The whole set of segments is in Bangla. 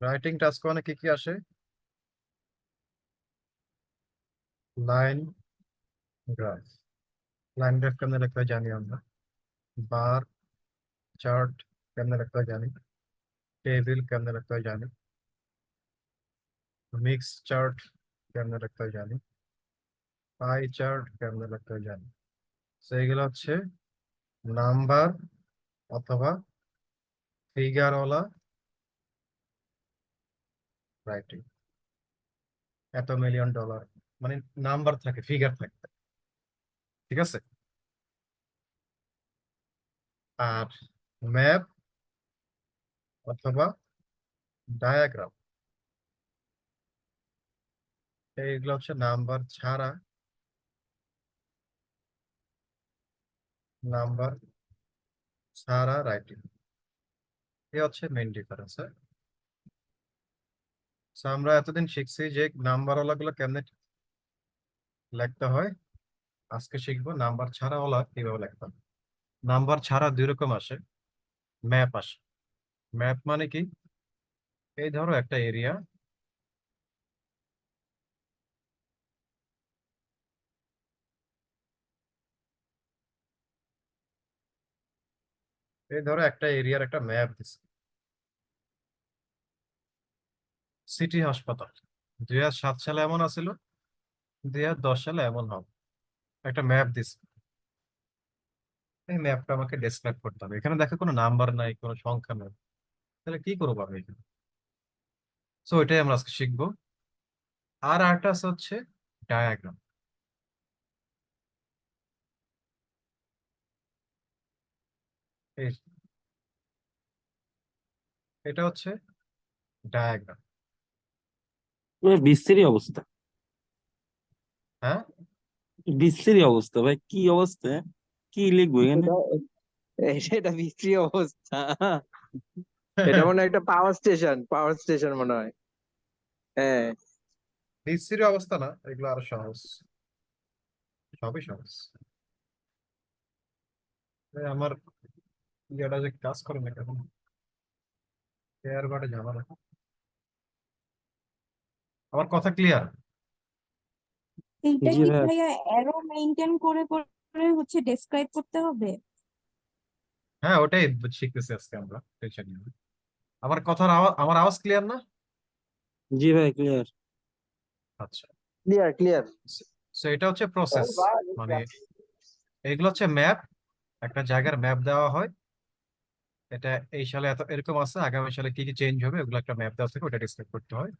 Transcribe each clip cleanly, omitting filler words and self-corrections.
রাইটিং টাস্ক মানে কি কি আসে? Line graph. লাইন গ্রাফ কেমনে লিখতে হয় জানি আমরা। বার চার্ট কেমনে লিখতে হয় জানি। টেবিল কেমনে লিখতে হয় জানি। মিক্স চার্ট কেমনে লিখতে হয় জানি। পাই চার্ট কেমনে লিখতে হয় জানি। তো এগুলো হচ্ছে নাম্বার অথবা ফিগারওয়ালা রাইটিং। এত মিলিয়ন ডলার মানে নাম্বার থাকে, ফিগার থাকে, ঠিক আছে। আর ম্যাপ অথবা ডায়াগ্রাম, এইগুলো হচ্ছে নাম্বার ছাড়া, নাম্বার ছাড়া রাইটিং। এই হচ্ছে মেইন ডিফারেন্স। আমরা এতদিন শিখছি যে নাম্বার ওলা গুলো কেমনে লিখতে হয়। আজকে শিখবো নাম্বার ছাড়া ওলা কিভাবে লিখতে হয়। নাম্বার ছাড়া দুই রকম আসে। ম্যাপ আসে। ম্যাপ মানে কি? এই ধরো একটা এরিয়া, এই ধরো একটা এরিয়ার একটা ম্যাপ দিচ্ছে। সিটি হাসপাতাল 2007 সালে এমন আছিল, 2010 সালে এমন হবে। একটা ম্যাপ দিচ্ছে, এই ম্যাপটা আমাকে ডেসক্রাইব করতে হবে। এখানে দেখো কোনো নাম্বার নাই, কোনো সংখ্যা নাই, তাহলে কি করবো আমি এখানে? সো এটাই আমরা আজকে শিখবো। আর আরেকটা আছে হচ্ছে ডায়াগ্রাম। এই এটা হচ্ছে ডায়াগ্রাম। বিশ্রী অবস্থা। হ্যাঁ, বিশ্রী অবস্থা ভাই, কি অবস্থা! কি লিখবো এখানে? এটা এটা বিশ্রী অবস্থা। এটা মনে হয় একটা পাওয়ার স্টেশন মনে হয়। হ্যাঁ। বিশ্রী অবস্থা না, এগুলো আরো সহজ, সবই সহজ। এই আমার ইয়েটা যে কাজ করে না কেন, এয়ার বাটে ঝামেলা। আমার কথা ক্লিয়ার? এইটা জি কি ভাই। ভাইয়া অ্যারো মেইনটেইন করে করে হচ্ছে ডেসক্রাইব করতে হবে? হ্যাঁ, ওটাই শিখতেছি আজকে আমরা, টেনশন নিয়ে না। আমার কথার আমার আওয়াজ ক্লিয়ার না? জি ভাই, ক্লিয়ার। আচ্ছা। Clear clear. সো এটা হচ্ছে প্রসেস, মানে এগুলো হচ্ছে ম্যাপ। একটা জায়গার ম্যাপ দেওয়া হয়, এটা এই সালে এত এরকম আছে, আগামী সালে কি কি চেঞ্জ হবে, ওগুলো একটা ম্যাপ দেওয়া থাকে, ওটা ডিসক্রাইব করতে হয়।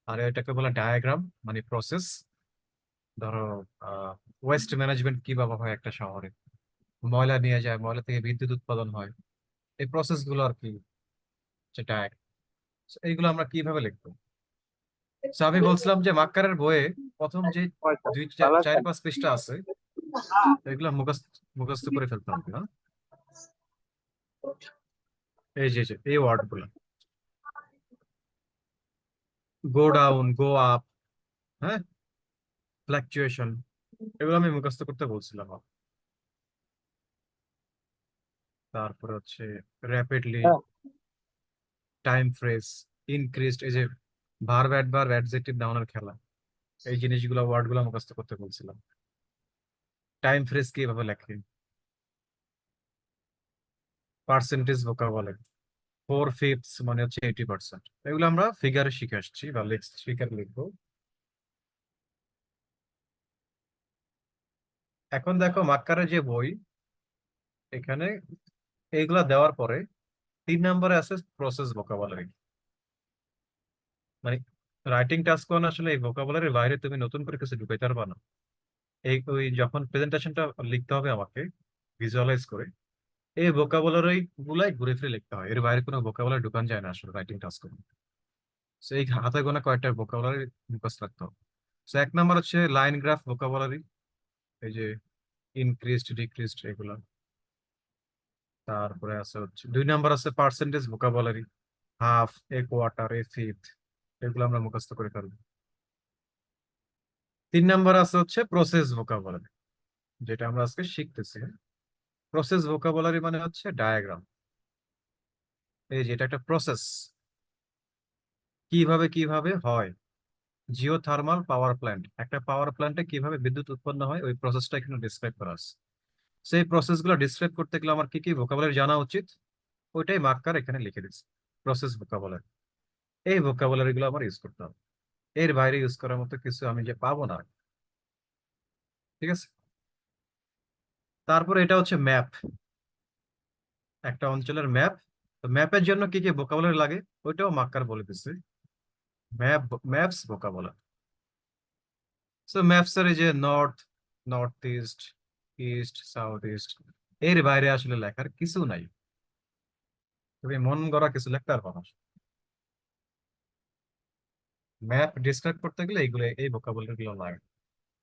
আর এটাকে বলে ডায়াগ্রাম, মানে প্রসেস। ধরো ওয়েস্ট ম্যানেজমেন্ট কিভাবে হয় একটা শহরে, ময়লা নিয়ে যায়, ময়লা থেকে বিদ্যুৎ উৎপাদন হয়, এই প্রসেস গুলো আর কি হচ্ছে ডায়াগ্রাম। এইগুলো আমরা কিভাবে লিখবো? So, আমি বলছিলাম যে মাক্কারের বইয়ে প্রথম যে দুই চার পাঁচ পৃষ্ঠা আছে, এগুলো মুখস্থ মুখস্থ করে ফেলতে হবে, হ্যাঁ। এই যে এই ওয়ার্ড গুলো, গো ডাউন, গো আপ, হ্যাঁ, ফ্লাকচুয়েশন, এগুলো আমি মুখস্থ করতে বলছিলাম। তারপরে হচ্ছে র্যাপিডলি, টাইম ফ্রেজ, ইনক্রিজড, এই যে ভার্ব অ্যাডভার্ব অ্যাডজেক্টিভ নাউনের খেলা, এই জিনিসগুলো ওয়ার্ড গুলো মুখস্থ করতে বলছিলাম। টাইম ফ্রেজ কিভাবে লেখে, পার্সেন্টেজ ভোকাবুলারি, 4/5 মানে হচ্ছে 80%, এগুলো আমরা ফিগারে শিখে আসছি বা ফিগার লিখবো। এখন দেখো মাক্কারের যে বই, এখানে এইগুলা দেওয়ার পরে 3 নম্বরে আছে প্রসেস ভোকাবুলারি। মানে রাইটিং টাস্ক কোন আসলে এই ভোকাবুলারির বাইরে তুমি নতুন করে কিছু ঢুকাইতে পারবা না। এই ওই যখন প্রেজেন্টেশনটা লিখতে হবে আমাকে ভিজুয়ালাইজ করে, এই ভোকাবুলারি গুলাই ঘুরে ফিরে লিখতে হয়, এর বাইরে কোনো ভোকাবুলারি ঢুকান যায় না আসলে রাইটিং টাস্ক। সো এই হাতে গোনা কয়েকটা ভোকাবুলারি মুখস্থ রাখতে হবে। সো 1 নম্বর হচ্ছে লাইন গ্রাফ ভোকাবুলারি, এই যে ইনক্রিজড ডিক্রিজড এগুলা। তারপরে আছে হচ্ছে 2 নম্বর আছে percentage vocabulary, half, a quarter, A fifth, এগুলো আমরা মুখস্থ করে ফেলবো। 3 নম্বর আছে হচ্ছে প্রসেস ভোকাবুলারি, যেটা আমরা আজকে শিখতেছি। প্রসেস ভোকাবুলারি মানে হচ্ছে ডায়াগ্রাম, এই যে এটা একটা প্রসেস, কিভাবে কিভাবে হয়, জিওথার্মাল পাওয়ার প্ল্যান্ট, একটা পাওয়ার প্ল্যান্টে কিভাবে বিদ্যুৎ উৎপন্ন হয় ওই প্রসেসটা এখানে ডিসক্রাইব করা আছে। সেই প্রসেসগুলো ডিসক্রাইব করতে গেলে আমার কি কি ভোকাবুলারি জানা উচিত, ওইটাই মার্কার এখানে লিখে দিচ্ছে, প্রসেস ভোকাবুলারি। এই ভোকাবুলারি গুলো আমার ইউজ করতে হবে, এর বাইরে ইউজ করার মতো কিছু আমি যে পাবো না। ঠিক আছে, তারপরে এটা হচ্ছে ম্যাপ, একটা অঞ্চলের ম্যাপ। তো ম্যাপের জন্য কি কি ভোকাবুলারি লাগে ওইটাও মার্কার বলে দিচ্ছে, map, maps vocabulary. So maps এর এই যে north, north east, east, south east, এর বাইরে আসলে লেখার কিছু নাই, তুমি মন গড়া কিছু লিখতে পারবো না। ম্যাপ ডিসক্রাইব করতে গেলে এইগুলো, এই ভোকাবুলারি গুলো লাগে।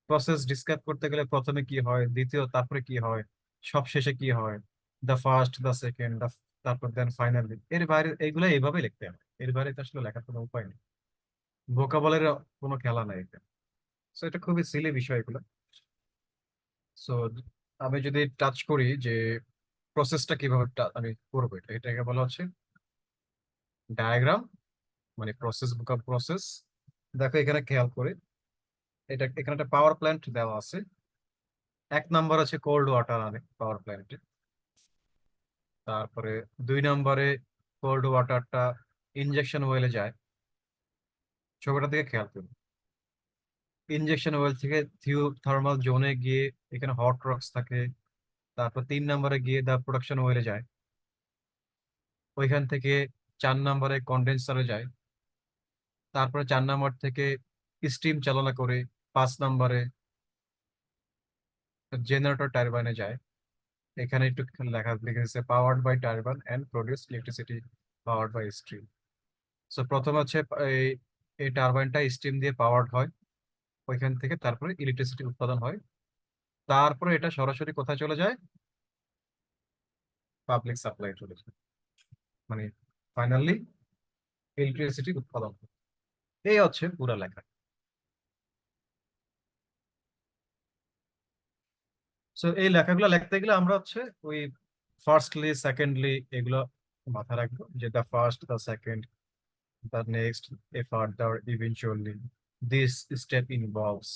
প্রসেস ডিসক্রাইব করতে গেলে প্রথমে কি হয়, দ্বিতীয় তারপরে কি হয়, সব শেষে কি হয়, দ্য ফার্স্ট, দ্য সেকেন্ড, তারপর দেন ফাইনালি, এর বাইরে এইগুলো এইভাবে লিখতে হবে, এর বাইরে তো আসলে লেখার কোনো উপায় নেই, ভোকাবুলারির কোনো খেলা নাই এখানে। সো এটা খুবই সিলি বিষয় এগুলো। সো আমি যদি টাচ করি যে প্রসেসটা কিভাবে আমি করবো, এটাকে বলা হচ্ছে ডায়াগ্রাম, মানে প্রসেস, ভোকাব প্রসেস। দেখো এখানে খেয়াল করে, এটা এখানে একটা পাওয়ার প্ল্যান্ট দেওয়া আছে, এক নাম্বার আছে কোল্ড ওয়াটার আনে পাওয়ার প্ল্যান্টে, তারপরে দুই নম্বরে কোল্ড ওয়াটারটা ইনজেকশন ওয়েলে যায়, ছবিটার দিকে খেয়াল করুন, ইনজেকশন ওয়েল থেকে থার্মাল জোনে গিয়ে এখানে হট রক্স থাকে, তারপর তিন নম্বরে গিয়ে দা প্রোডাকশন ওয়েলে যায়, ওইখান থেকে চার নম্বরে কন্ডেন্সারে যায়, তারপরে চার নম্বর থেকে স্টিম চালনা করে পাঁচ নম্বরে জেনারেটর টারবাইনে যায়। এখানে একটু লেখা লিখেছে powered by turbine and produce electricity powered by steam. So প্রথম হচ্ছে এই এই টারবাইনটা স্টিম দিয়ে পাওয়ার্ড হয়, ওইখান থেকে তারপরে ইলেকট্রিসিটি উৎপাদন হয়, তারপরে এটা সরাসরি কোথায় চলে যায়, পাবলিক সাপ্লাই চলে যায়, মানে ফাইনালি ইলেকট্রিসিটি উৎপাদন হয়। এই হচ্ছে পুরা লেখা। সো এই লেখাগুলো লিখতে গেলে আমরা হচ্ছে ওই ফার্স্টলি, সেকেন্ডলি এগুলো মাথায় রাখবো, যে the first, the second, the next, A further, eventually, this step involves,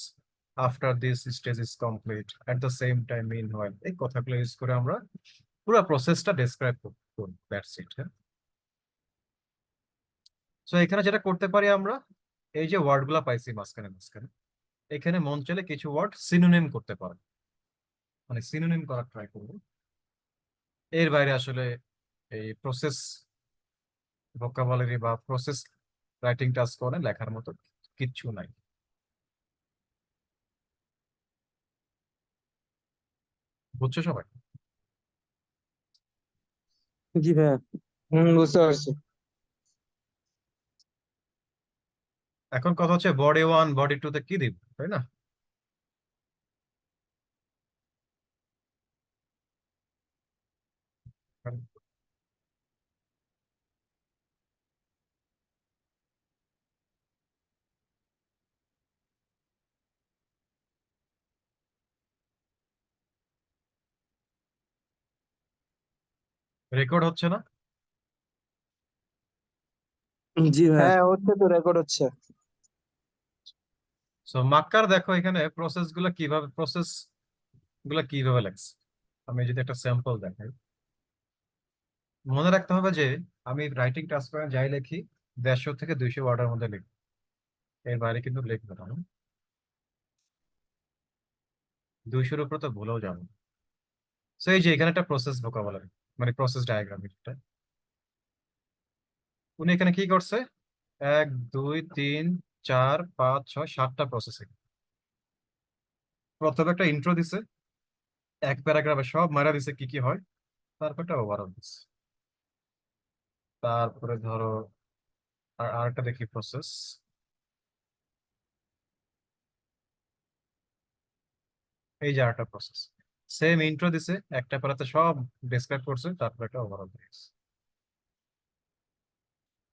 after this stage is complete, at the same time, meanwhile, এই কথাগুলো ইউজ করে আমরা পুরো প্রসেসটা ডেসক্রাইব করব, দ্যাটস ইট। সো এখানে যেটা করতে পারি আমরা, এই যে ওয়ার্ড গুলা পাইছি মাঝখানে মাঝখানে, এখানে মন চাইলে কিছু ওয়ার্ড সিনোনিম করতে পারো, মানে সিনোনিম করার ট্রাই করবো। এর বাইরে আসলে এই প্রসেস ভোকাবুলারি বা প্রসেস রাইটিং টাস্ক করে লেখার মতো কিচ্ছু নাই। বুঝছো সবাই? জি ভাইয়া। বুঝতে পারছি। এখন কথা হচ্ছে বডি ওয়ান বডি টু তে কি দিব, তাই না? রেকর্ড হচ্ছে না? জি ভাইয়া। হ্যাঁ, হচ্ছে তো, রেকর্ড হচ্ছে। সো মাক্কার দেখো এখানে প্রসেস গুলা কিভাবে, প্রসেস গুলা কিভাবে লাগছে, আমি যদি একটা স্যাম্পল দেখাই। মনে রাখতে হবে যে আমি রাইটিং টাস্ক করে যাই লিখি 150 থেকে 200 ওয়ার্ডের মধ্যে লিখি, এর বাইরে কিন্তু লিখবো না। 200-র উপরে তো ভুলেও যাবো। সো এই যে এখানে একটা প্রসেস ভোকাবুলারি, মানে প্রসেস ডায়াগ্রাম, এটা উনি এখানে কি করছে, 1 2 3 4 5 6 7টা প্রসেসিং। প্রথমে একটা ইন্ট্রো দিছে, এক প্যারাগ্রাফে সব মারা দিছে কি কি হয়, তারপর একটা ওভারঅল দিছে। তারপরে ধরো আরেকটা দেখি প্রসেস, এই যে আরেকটা প্রসেস, সেম ইন্ট্রো দিছে, একটা প্যারাতে সব ডেসক্রাইব করছে, তারপর একটা ওভারঅল দিয়েছে,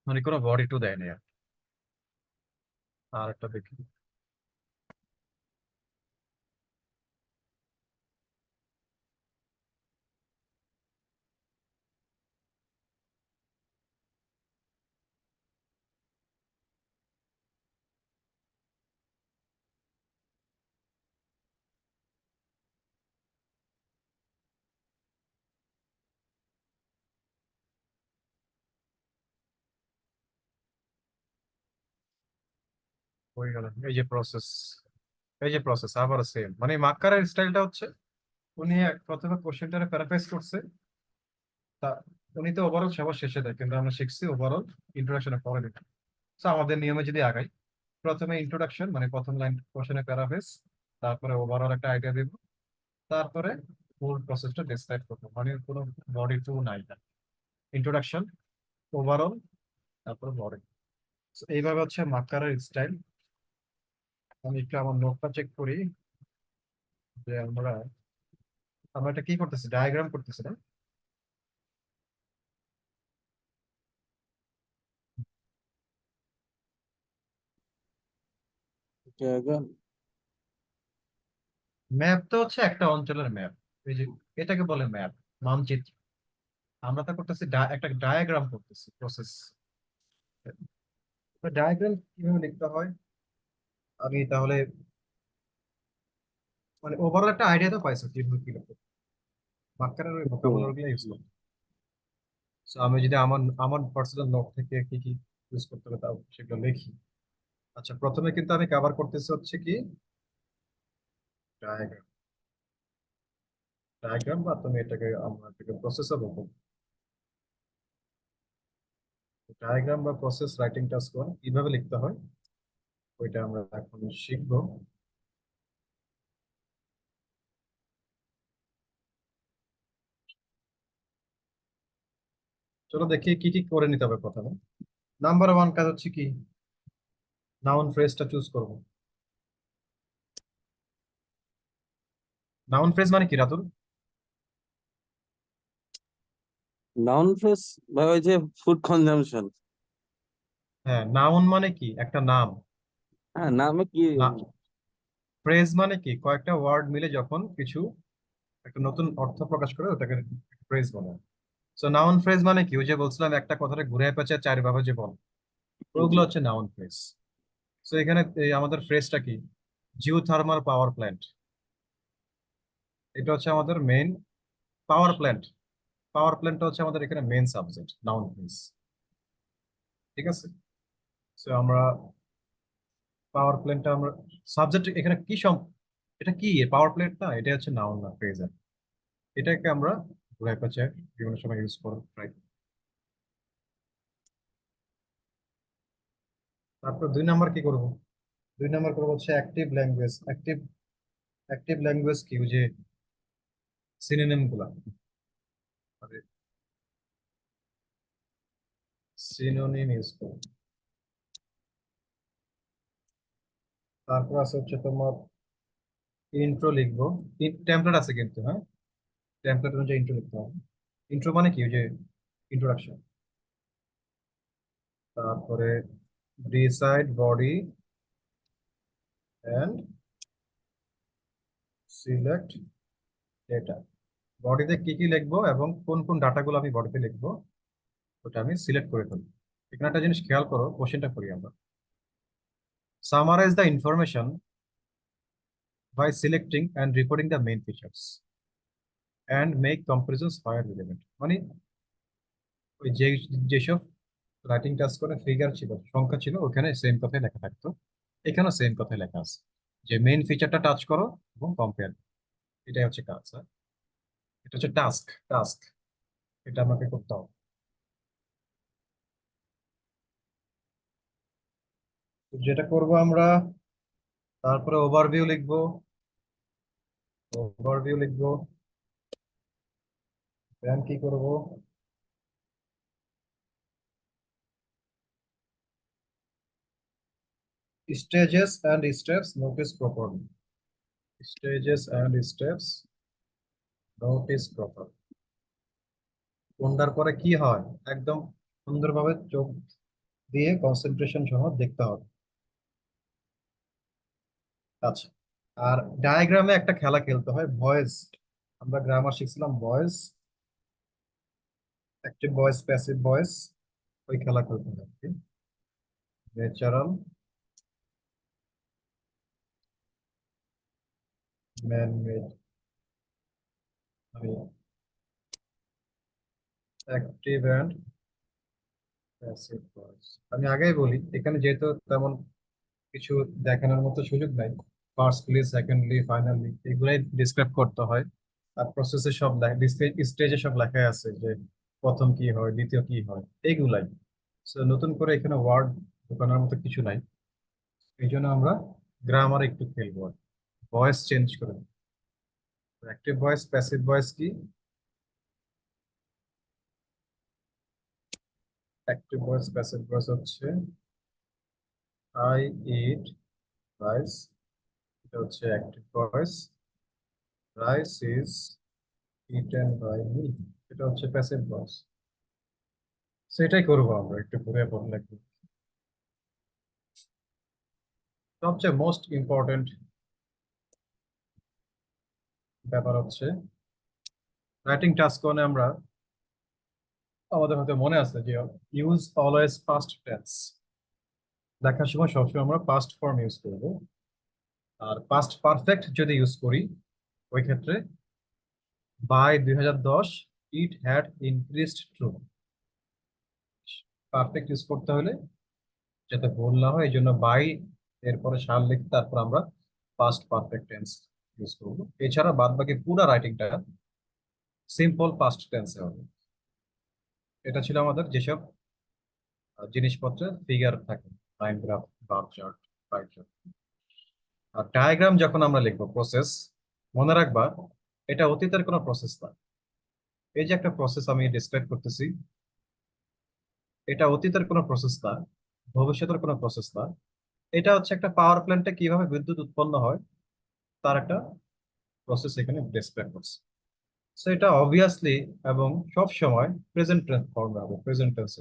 মানে কোনো বডি টু দেয়নি আর। একটা দেখি, হয়ে গেল। এই যে প্রসেস আবার সেম, মানে মার্কারের স্টাইলটা হচ্ছে উনি প্রথমে কোশ্চেনটারে প্যারাফ্রেজ করছে, তা উনি তো ওভারঅল সবার শেষে দেয়, কিন্তু আমরা শিখছি ওভারঅল ইন্ট্রোডাকশনে পরে দিতে। তো আমাদের নিয়মে যদি আগাই, প্রথমে ইন্ট্রোডাকশন মানে প্রথম লাইন কোশ্চেনের প্যারাফ্রেজ, তারপরে ওভারঅল একটা আইডিয়া দেব, তারপরে ফুল প্রসেসটা ডেসক্রাইব করবো, মানে কোনো বডি টু নাই, ইন্ট্রোডাকশন, ওভারঅল, তারপর বডি। এইভাবে হচ্ছে মার্কারের স্টাইল। আমি একটু আমার নোটটা চেক করি যে আমরা আমরা এটা কি করতেছি, ডায়াগ্রাম করতেছি না? জায়গা ম্যাপ তো হচ্ছে একটা অঞ্চলের ম্যাপ, এই যে এটাকে বলে ম্যাপ, মানচিত্র। আমরা তো করতেছি একটা ডায়াগ্রাম করতেছি, প্রসেস। তো ডায়াগ্রাম কিভাবে লিখতে হয়, আমি তাহলে মানে ওভারঅল একটা আইডিয়া তো পাইছো কিভাবে কি লিখতে, মার্কারের ওই ভোকাবুলারি গুলো ইউজ করতে। So আমি যদি আমার আমার পার্সোনাল নোট থেকে কি কি ইউজ করতে হবে তাও সেগুলো লিখি। আচ্ছা, প্রথমে কিন্তু আমি কভার করতেছি হচ্ছে কি ডায়াগ্রাম। ডায়াগ্রাম বা তুমি এটাকে আমরা এটাকে প্রসেসও বলবো। ডায়াগ্রাম বা প্রসেস রাইটিং টাস্ক ওয়ান কিভাবে লিখতে হয় ওইটা আমরা এখন শিখবো। চলো দেখি কি কি করে নিতে হবে প্রথমে। নাম্বার ওয়ান কাজ হচ্ছে কি, নাউন ফ্রেজটা চুজ করব। নাউন ফ্রেজ মানে কি রাতুল? নাউন ফ্রেজ ভাই ওই যে ফুড কনজাম্পশন। হ্যাঁ, নাউন মানে কি একটা নাম। হ্যাঁ নামে কি না, ফ্রেজ মানে কি কয়েকটা ওয়ার্ড মিলে যখন কিছু একটা নতুন অর্থ প্রকাশ করে ওটাকে ফ্রেজ বলে। সো নাউন ফ্রেজ মানে কি, ওই যে বলছিলাম একটা কথাটা ঘুরে পেঁচে চার ভাবে যে বল, জি ওগুলো হচ্ছে নাউন ফ্রেজ। সো এখানে এই আমাদের ফ্রেজটা কি, জিও থার্মাল পাওয়ার প্ল্যান্ট, এটা হচ্ছে আমাদের মেইন পাওয়ার প্ল্যান্ট। পাওয়ার প্ল্যান্টটা হচ্ছে আমাদের এখানে মেইন সাবজেক্ট, নাউন ফ্রেজ। ঠিক আছে। সো আমরা পাওয়ার প্ল্যান্টটা আমরা সাবজেক্ট এখানে কি এটা কি পাওয়ার প্ল্যান্ট না, এটা হচ্ছে নাউন না ফ্রেজ। এটাকে আমরা ঘুরে পেঁচে বিভিন্ন সময় ইউজ করব ট্রাই। তারপর দুই নাম্বার কি করব, দুই নাম্বার করবো হচ্ছে অ্যাক্টিভ ল্যাঙ্গুয়েজ। অ্যাক্টিভ ল্যাঙ্গুয়েজ কি, ওই যে সিনোনিম গুলা, সিনোনিম ইউজ করব। তারপর আছে হচ্ছে তোমার ইন্ট্রো লিখবো, টেমপ্লেট আছে কিন্তু, হ্যাঁ টেমপ্লেট অনুযায়ী ইন্ট্রো লিখতে হবে। ইন্ট্রো মানে কি, ওই যে ইন্ট্রোডাকশন। তারপরে decide body and select data. বডিতে কি কি লিখবো এবং কোন কোন ডাটাগুলো আমি বডিতে লিখবো ওটা আমি সিলেক্ট করে ফেলবো। এখানে একটা জিনিস খেয়াল করো, কোশ্চেনটা করি আমরা। Summarize the information by selecting and reporting the main features and make comparisons where relevant. মানে ওই যেসব রাইটিং টাস্ক করে ফিগার ছিল, সংখ্যা ছিল, ওখানে সেম কথাই লেখা থাকতো, এখানেও সেম কথাই লেখা আছে, যে মেইন ফিচারটা টাচ করো এবং কম্পেয়ার। এটাই হচ্ছে কাজ, হ্যাঁ? এটা হচ্ছে টাস্ক, টাস্ক এটা আমাকে করতে হবে। তো যেটা করব আমরা, তারপরে ওভারভিউ লিখবো, ওভারভিউ লিখবো, দেন কি করব, stages and steps notice properly. Stages and steps notice properly. কোনটার পরে কি হয় একদম সুন্দরভাবে চোখ দিয়ে কনসেন্ট্রেশন সহ দেখতে হবে। আচ্ছা, আর ডায়াগ্রামে একটা খেলা খেলতে হয়, ভয়েস। আমরা গ্রামার শিখছিলাম voice, active voice, passive voice, ওই খেলা খেলতে হয়। ন্যাচারাল, ম্যান মেড, আমি অ্যাক্টিভ অ্যান্ড প্যাসিভ ভয়েস। আমি আগেই বলি এখানে যেহেতু তেমন কিছু দেখানোর মতো সুযোগ নাই। ফার্স্টলি, সেকেন্ডলি, ফাইনালি এগুলাই ডিসক্রাইব করতে হয়। আর প্রসেসে সব স্টেজে সব লেখা আছে যে প্রথম কি হয়, দ্বিতীয় কি হয়, এইগুলাই। সো নতুন করে এখানে ওয়ার্ড ঢোকানোর মতো কিছু নাই। এই জন্য আমরা গ্রামার একটু খেলবো, ভয়েস চেঞ্জ করে। অ্যাক্টিভ ভয়েস, প্যাসিভ ভয়েস কি? অ্যাক্টিভ ভয়েস, প্যাসিভ ভয়েস হচ্ছে আই ইট রাইস, এটা হচ্ছে active voice. Rice is eaten by me, এটা হচ্ছে প্যাসিভ ভয়েস। সেটাই করবো আমরা, একটু ঘুরে বললে কি। সবচেয়ে মোস্ট ইম্পর্টেন্ট ব্যাপার হচ্ছে রাইটিং টাস্ক কোনে আমরা, আমাদের হয়তো মনে আছে যে ইউজ অলওয়েজ পাস্ট টেন্স। লেখার সময় সবসময় আমরা পাস্ট ফর্ম ইউজ করব। আর পাস্ট পারফেক্ট যদি ইউজ করি, ওই ক্ষেত্রে by 2010 it had increased to. Perfect use করতে হলে যাতে ভুল না হয়, এই জন্য বাই এরপরে সাল লিখে তারপর আমরা পাস্ট পারফেক্ট টেন্স ইউজ করবো। এছাড়া বাদ বাকি পুরো রাইটিংটা সিম্পল পাস্ট টেন্সে হবে। এটা ছিল আমাদের যেসব জিনিসপত্রে ফিগার থাকে, line graph, bar chart, pie chart. আর ডায়াগ্রাম যখন আমরা লিখবো, প্রসেস, মনে রাখবা এটা অতীতের কোনো প্রসেস না। এই যে একটা প্রসেস আমি ডিসক্রাইব করতেছি, এটা অতীতের কোনো প্রসেস না, ভবিষ্যতের কোনো প্রসেস না। এটা হচ্ছে একটা পাওয়ার প্ল্যান্টে কিভাবে বিদ্যুৎ উৎপন্ন হয় তার একটা প্রসেস এখানে ডিসক্রাইব করছে। সো এটা অবভিয়াসলি এবং সব সময় প্রেজেন্ট টেন্স ফর্মে হবে, প্রেজেন্ট টেন্স।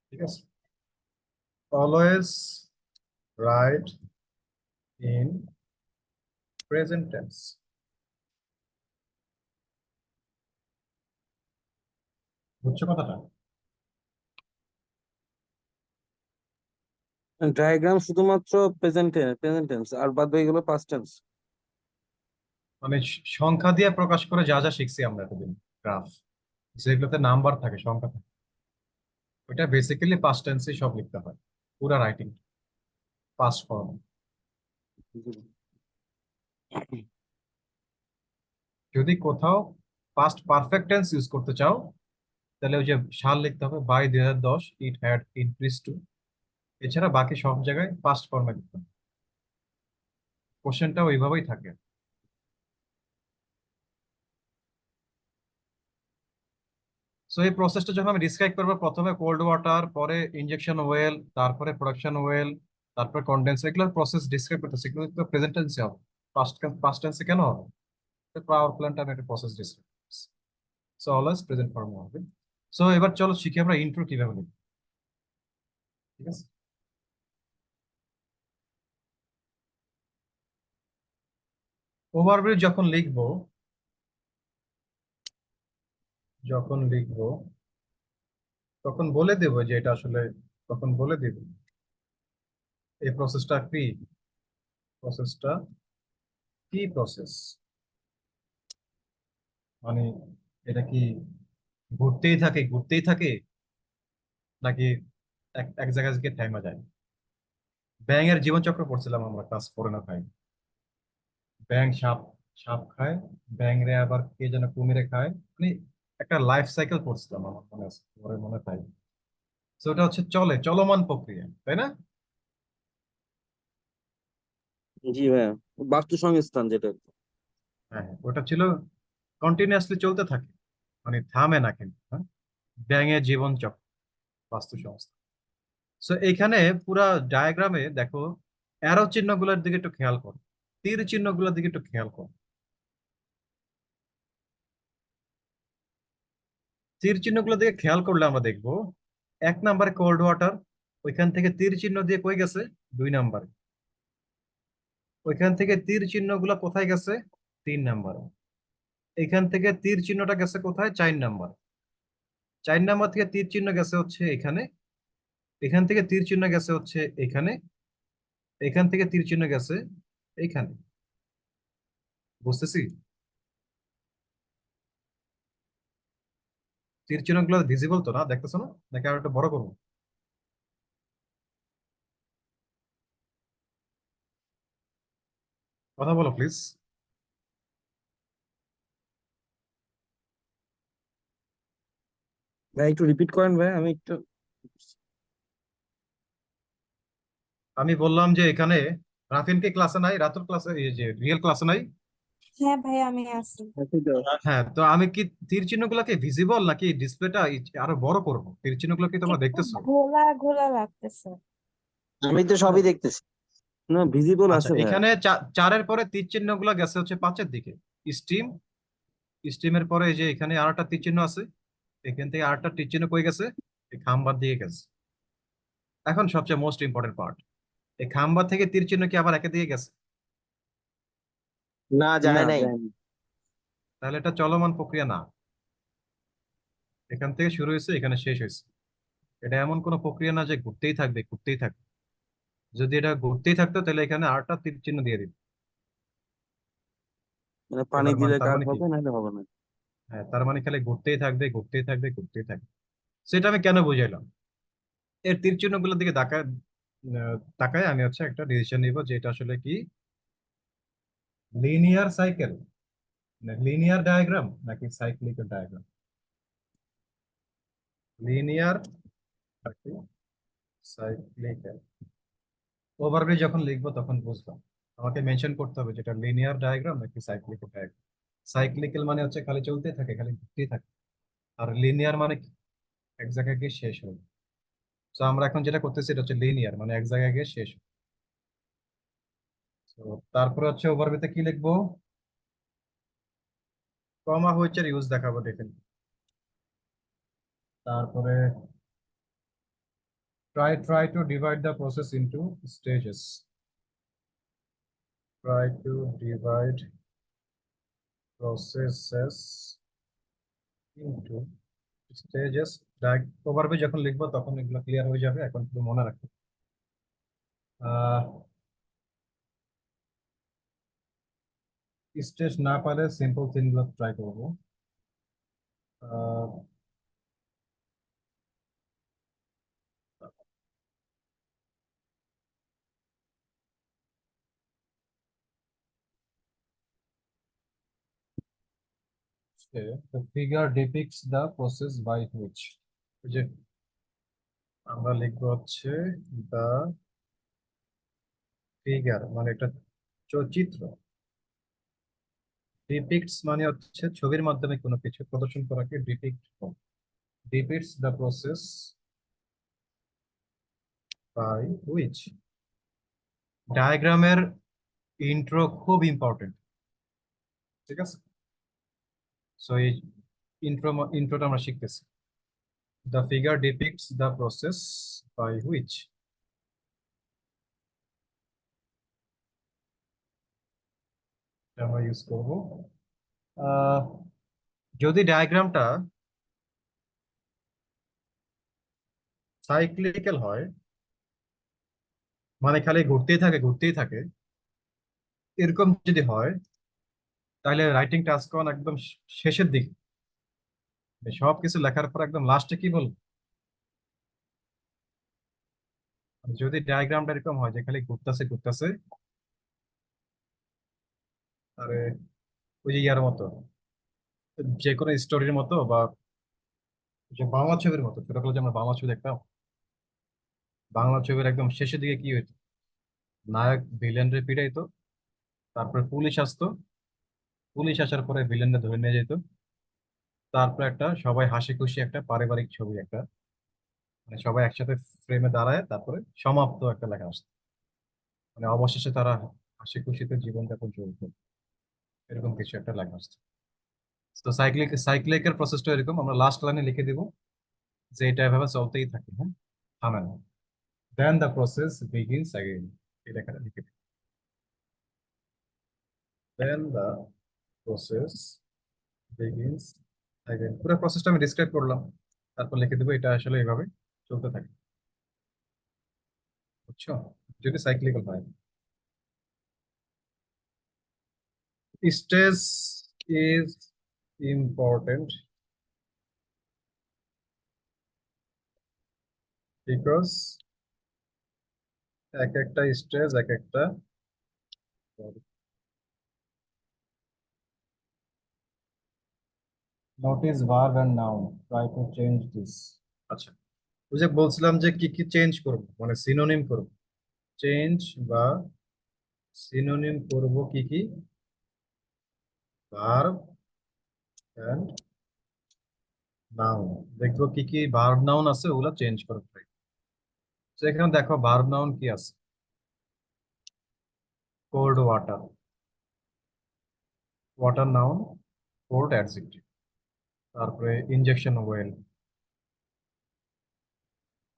ঠিক আছে, always right in present tense. বুঝছো কথাটা? ডায়াগ্রাম শুধুমাত্র প্রেজেন্ট টেন্স, আর বাদ বাকিগুলো পাস্ট টেন্স। মানে সংখ্যা দিয়ে প্রকাশ করে যা যা শিখছি আমরা এতদিন, গ্রাফ যেগুলোতে নাম্বার থাকে, সংখ্যা থাকে, ওটা বেসিক্যালি পাস্ট টেন্সে সব লিখতে হয়, পুরা রাইটিং পাস্ট ফর্ম। যদি কোথাও পাস্ট পারফেক্ট টেন্স ইউজ করতে চাও, তাহলে ওই যে সাল লিখতে হবে by 2010 it had increase to. এছাড়া বাকি সব জায়গায় পাস্ট ফর্মে লিখতে হবে, কোশ্চেনটা ওইভাবেই থাকে। সো এই প্রসেসটা যখন আমি ডিসক্রাইব করবো, প্রথমে কোল্ড ওয়াটার, পরে ইনজেকশন ওয়েল, তারপরে প্রোডাকশন ওয়েল, তারপরে কন্ডেন্স, এগুলোর প্রসেস ডিসক্রাইব করতেছি, এগুলো তো প্রেজেন্ট টেন্সে হবে। পাস্ট পাস্ট টেন্সে কেন হবে? পাওয়ার প্ল্যান্ট আমি একটা প্রসেস ডিসক্রাইব করছি। সো অলওয়েজ প্রেজেন্ট ফর্মে হবে। সো এবার চলো শিখি আমরা ইন্ট্রো কিভাবে লিখবো। ঠিক আছে, ওভারভিউ যখন লিখবো তখন বলে দেবো যে এটা আসলে, তখন বলে দেব এই প্রসেসটা কি প্রসেস, মানে এটা কি ঘুরতেই থাকে নাকি এক এক জায়গায় গিয়ে থেমে যায়। ব্যাঙের জীবনচক্র পড়ছিলাম আমরা ক্লাস 4 না 5। ব্যাঙ সাপ সাপ খায়, ব্যাঙ রে আবার কে যেন কুমিরে খায়, মানে একটা লাইফ সাইকেল পড়ছিলাম, আমার মনে আছে, তোমার মনে তাই। তো ওটা হচ্ছে চলমান প্রক্রিয়া, তাই না? জি ভাইয়া, বাস্তু সংস্থান যেটা। হ্যাঁ, ওটা ছিল কন্টিনিউয়াসলি চলতে থাকে, মানে থামে না কিন্তু, হ্যাঁ? ব্যাঙের জীবন চক্র, বাস্তু সংস্থা। সো এইখানে পুরা ডায়াগ্রামে দেখো, অ্যারো চিহ্নগুলোর দিকে একটু খেয়াল করো, তীর চিহ্নগুলোর দিকে একটু খেয়াল করো। তীর চিহ্নগুলোর দিকে খেয়াল করলে আমরা দেখবো 1 নম্বরে কোল্ড ওয়াটার, ওইখান থেকে তীর চিহ্ন দিয়ে কই গেছে? 2 নম্বরে। ওইখান থেকে তীর চিহ্নগুলো কোথায় গেছে? 3 নম্বরে। এখান থেকে তীর চিহ্নটা গেছে কোথায়? 4 নম্বর। 4 নম্বর থেকে তীর চিহ্ন গেছে হচ্ছে এখানে, এখান থেকে তীর চিহ্ন গেছে হচ্ছে এখানে, এখান থেকে তীর চিহ্ন গেছে এইখানে। বুঝতেছি? তীর চিহ্নগুলো ভিজিবল তো না, দেখতেছো না? নাকি আর একটু বড় করবো? কথা বলো প্লিজ। ভাই একটু রিপিট করেন ভাই, আমি একটু আমি বললাম যে এখানে রাফিন কি ক্লাসে নাই, রাতুল ক্লাসে, এই যে রিয়েল ক্লাসে নাই। হ্যাঁ ভাই আমি আছি। আছি তো। হ্যাঁ, তো আমি কি তীর চিহ্নগুলোকে ভিজিবল নাকি ডিসপ্লেটা আরো বড় করব? তীর চিহ্নগুলো কি তোমরা একটু দেখতেছো? ঘোলা ঘোলা লাগতেছে। আমি তো সবই দেখতেছি। না ভিজিবল আচ্ছা, আছে ভাইয়া। এখানে চারের পরে তীর চিহ্নগুলো গেছে হচ্ছে 5-এর দিকে। স্টিম, স্টিমের পরে এই যে এখানে আরেকটা তীর চিহ্ন আছে, এখান থেকে আরেকটা তীর চিহ্ন কই গেছে? এই খাম্বার দিয়ে গেছে। এখন সবচেয়ে মোস্ট ইম্পর্টেন্ট পার্ট, এই খাম্বা থেকে তীর চিহ্ন কি আবার একে দিয়ে গেছে? না, না যায় নাই। যায়নি। তাহলে এটা চলমান প্রক্রিয়া না। এখান থেকে শুরু হয়েছে, এখানে শেষ হয়েছে। এটা এমন কোনো প্রক্রিয়া না যে ঘুরতেই থাকবে ঘুরতেই থাকবে। যদি এটা ঘুরতেই থাকতো তাহলে এখানে আরেকটা তীর চিহ্ন দিয়ে দিত। মানে পানি এবার দিলে তার কাজ মানে কি? হবে, নাহলে হবে না। হ্যাঁ, তার মানে খালি ঘুরতেই থাকবে ঘুরতেই থাকবে ঘুরতেই থাকবে। সেটা আমি কেন বুঝাইলাম? এর তীর চিহ্নগুলোর দিকে তাকায় আমি হচ্ছে একটা ডিসিশন নিব যে এটা আসলে কি লিনিয়ার সাইকেল, লিনিয়ার ডায়াগ্রাম নাকি সাইক্লিক ডায়াগ্রাম। লিনিয়ার নাকি সাইক্লিক। ওভারভিউ যখন লিখবো তখন বুঝলাম আমাকে মেনশন করতে হবে যেটা লিনিয়ার ডায়াগ্রাম নাকি সাইক্লিক ডায়াগ্রাম। সাইক্লিক্যাল মানে হচ্ছে খালি চলতেই থাকে, খালি ঘুরতেই থাকে। আর লিনিয়ার মানে কি? এক জায়গায় গিয়ে শেষ হবে। তো আমরা এখন যেটা করতেছি এটা হচ্ছে লিনিয়ার, মানে এক জায়গায় গিয়ে শেষ হবে। তো তারপরে হচ্ছে ওভারভিউতে কি লিখবো? কমা হুইচের ইউজ দেখাবো, দেখেন। তারপরে try to divide the process into stages. Try to divide processes into stages. Overview যখন লিখবো তখন এগুলো ক্লিয়ার হয়ে যাবে, এখন শুধু মনে রাখবো। স্টেজ না পারে সিম্পল থিংগুলো ট্রাই করবো। আহ, the figure depicts the process by which, ওই যে আমরা লিখবো হচ্ছে the figure মানে একটা চিত্র, ডিপিক্টস মানে হচ্ছে ছবির মাধ্যমে কোনো কিছু প্রদর্শন করাকে depict, depicts the process by which. ডায়াগ্রামের ইন্ট্রো খুব ইম্পর্টেন্ট, ঠিক আছে? সো এই ইন্ট্রোটা আমরা শিখতেছি। The figure depicts the process by which, আমরা ইউজ করবো। আহ, যদি ডায়াগ্রামটা সাইক্লিক্যাল হয়, মানে খালি ঘুরতেই থাকে ঘুরতেই থাকে, এরকম যদি হয়, তাহলে রাইটিং টাস্ক অন একদম শেষের দিকে, এই সব কিছু লেখার পর একদম লাস্টে কি বলবো? যদি ডায়াগ্রামটা এরকম হয় যে খালি ঘুরতেছে ঘুরতেছে, আরে ওই যে ইয়ার মতো, যে কোনো স্টোরির মতো বা যে বাংলা ছবির মতো, ছোটবেলায় যে আমরা বাংলা ছবি দেখতাম, বাংলা ছবির একদম শেষের দিকে কি হইতো? নায়ক ভিলেনরে পিটাইতো, তারপরে পুলিশ আসতো, পুলিশ আসার পরে ভিলেনরে ধরে নিয়ে যেত, তারপর একটা সবাই হাসি খুশি একটা পারিবারিক ছবি, একটা মানে সবাই একসাথে ফ্রেমে দাঁড়ায়, তারপরে সমাপ্ত একটা লেখা আসতো, মানে অবশেষে তারা হাসি খুশিতে জীবনযাপন চলতো, এরকম কিছু একটা লেখা আসতো। তো সাইক্লিকের প্রসেসটা এরকম, আমরা লাস্ট লাইনে লিখে দিব যে এটা এভাবে চলতেই থাকে, হ্যাঁ, থামে না। দেন দ্য প্রসেস বিগিনস অ্যাগেইন, এই লেখাটা লিখে দিব। দেন দ্য প্রসেস বিগিনস অ্যাগেইন, পুরো প্রসেসটা আমি ডিসক্রাইব করলাম, তারপর লিখে দেবো এটা আসলে এইভাবে চলতে থাকে, বুঝছো? যদি সাইক্লিক্যাল হয়। স্টেজ ইজ ইম্পর্টেন্ট বিকজ এক একটা স্টেজ এক একটা notice verb and noun try to change this. আচ্ছা, ওই যে বলছিলাম যে কি কি চেঞ্জ করব, মানে সিনোনিম করব, চেঞ্জ বা সিনোনিম করব কি কি, ভার্ব এন্ড নাউন। দেখবো কি কি ভার্ব নাউন আছে, ওগুলা চেঞ্জ করব। তো এখানে দেখো ভার্ব নাউন কি আছে, cold water, water noun, cold adjective. তারপরে injection well,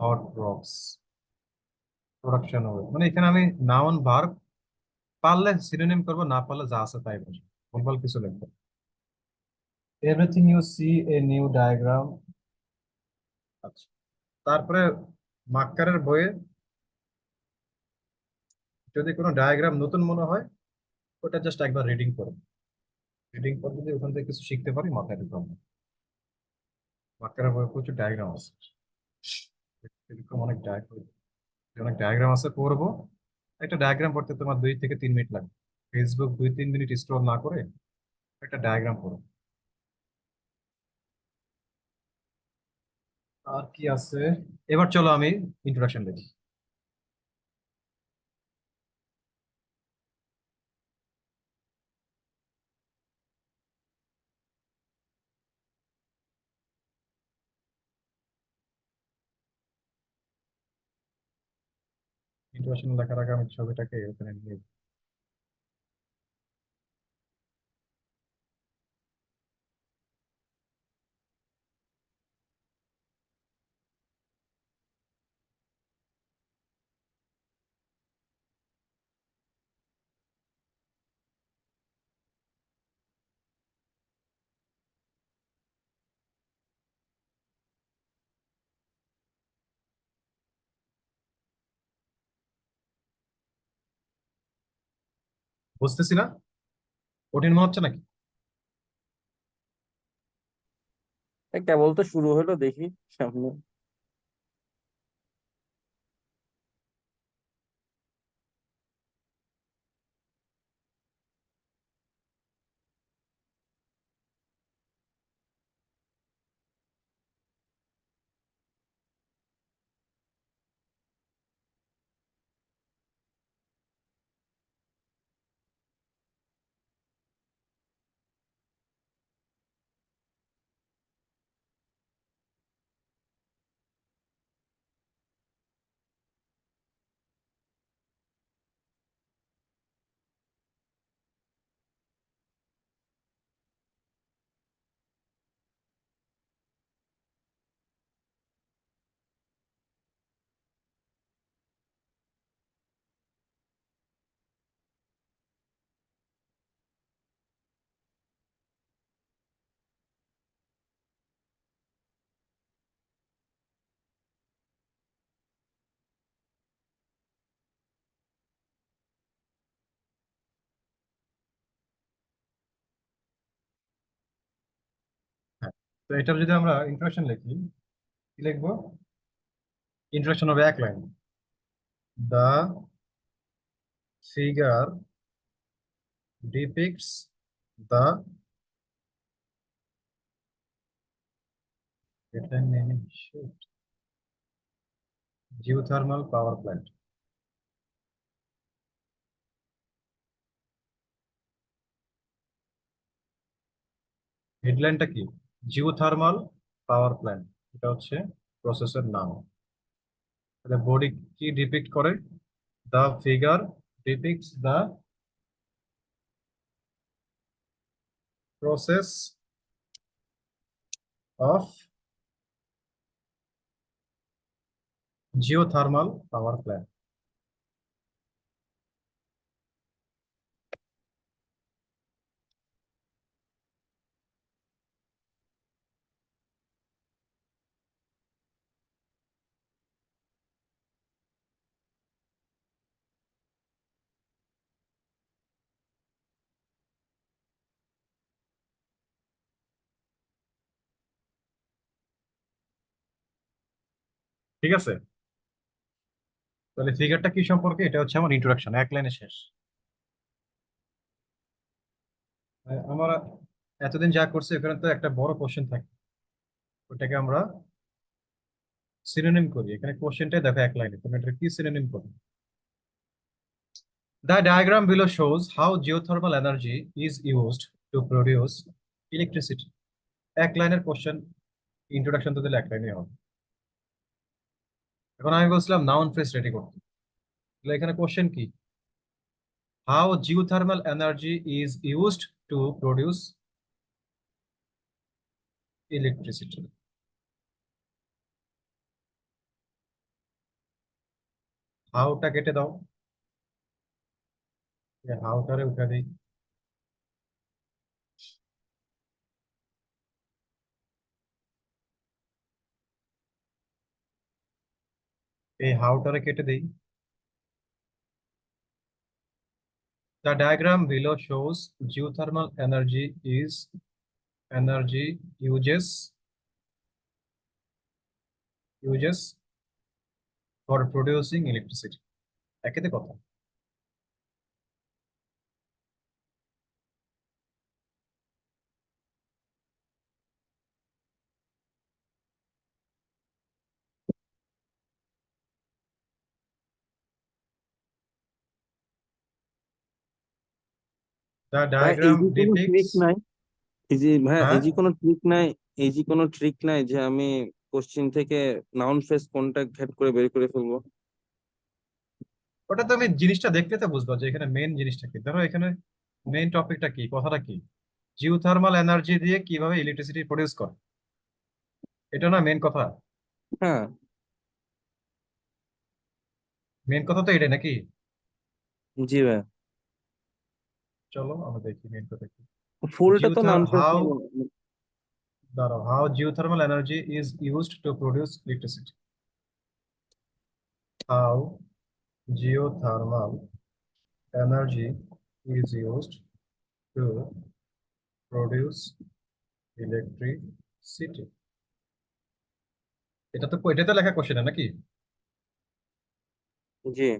hot rocks, production well. মানে এখানে আমি নাউন ভার্ব পারলে সিনোনিম করবো, না পারলে যা আছে তাই বলবো, ভুলভাল কিছু লিখবো। Everything you see a new diagram. আচ্ছা, তারপরে মাক্কারের বইয়ে যদি কোনো ডায়াগ্রাম নতুন মনে হয়, ওটা জাস্ট একবার রিডিং করো। রিডিং করে যদি ওখান থেকে কিছু শিখতে পারি, মাথায় ঢুকবে আমার। মাক্কারের বইয়ে প্রচুর ডায়াগ্রাম আছে, এরকম অনেক ডায়াগ্রাম আছে, পড়বো। একটা ডায়াগ্রাম পড়তে তোমার 2 থেকে 3 মিনিট লাগবে। ফেসবুক 2-3 মিনিট স্ক্রল না করে একটা ডায়াগ্রাম পড়ো। আর কি আছে, এবার চলো আমি ইন্ট্রোডাকশন দেখি। ইন্ট্রোডাকশন লেখার আগে আমি ছবিটাকে ওখানে নিয়ে। বুঝতেছি না, কঠিন মনে হচ্ছে নাকি? কেবল তো শুরু হলো, দেখি সামনে। হ্যাঁ, তো এটার যদি আমরা ইন্ট্রোডাকশন লিখি, কি লিখবো? ইন্ট্রোডাকশন হবে 1 লাইন। দা ফিগার ডিপিক্টস দা, হেডলাইন নেই, জিওথার্মাল পাওয়ার প্ল্যান্ট। হেডলাইনটা কি? জিওথার্মাল পাওয়ার প্ল্যান্ট, এটা হচ্ছে প্রসেসের নাম। তাহলে বডি কি ডিপিক্ট করে? The figure depicts the process of geothermal power plant. ঠিক আছে, তাহলে ফিগারটা কি সম্পর্কে, এটা হচ্ছে আমার ইন্ট্রোডাকশন, 1 লাইনে শেষ। আমার এতদিন যা করছি এখানে তো একটা বড় কোশ্চেন থাকে, ওটাকে আমরা সিনোনিম করি। এখানে কোশ্চেনটাই দেখো এক লাইনে, তুমি এটা কি সিনোনিম করবে? The diagram below shows how geothermal energy is used to produce electricity. এক লাইনের কোশ্চেন, ইন্ট্রোডাকশন তো দিলে এক লাইনে হবে। এখন আমি বলছিলাম নাউন ফ্রেজ রেডি করতে, তাহলে এখানে কোশ্চেন কি? How geothermal energy is used to produce electricity. হাউটা কেটে দাও, হাউটারে উঠে দিই। এই হাউটারে কেটে দিই। The diagram below shows geothermal energy is energy uses for producing electricity. একেতে কথা। The ভাই এই diagram যে কোনো ট্রিক depicts, নাই, এই যে ভাইয়া হ্যাঁ এই যে কোনো ট্রিক নাই, এই যে কোনো ট্রিক নাই যে আমি কোশ্চিন থেকে নাউন ফ্রেজ কোনটা ঘ্যাট করে বের করে ফেলবো? ওটা তুমি জিনিসটা দেখলে তো বুঝবা যে এখানে মেইন জিনিসটা কি। ধরো এখানে মেইন টপিকটা কি, কথাটা কি, জিওথার্মাল এনার্জি দিয়ে কিভাবে ইলেকট্রিসিটি প্রডিউস করে, এটা না মেইন কথা? হ্যাঁ, মেইন কথা তো এটাই নাকি? জি ভাই, চলো আমরা দেখি মেইন কথা কি। ফুলটা তো জিওথার নাউন ফ্রেজ হাউ, নিব। দাঁড়াও, how geothermal energy is used to produce electricity. How geothermal energy is used to produce electricity. এটা তো লেখা কোশ্চেন নাকি? জি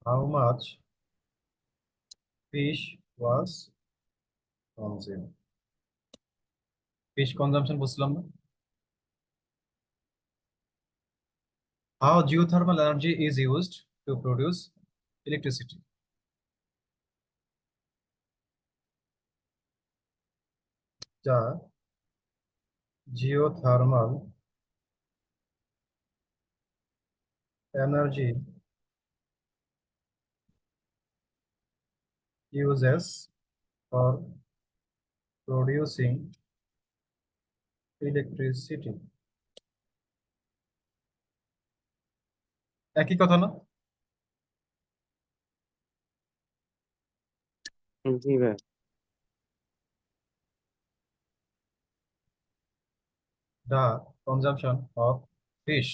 how much fish was consume. Fish consumption বুঝলাম না। How geothermal energy is used to produce electricity. যা geothermal energy uses for producing electricity. একই কথা না? জি ভাই, দ্য কনজাম্পশন অফ ফিশ,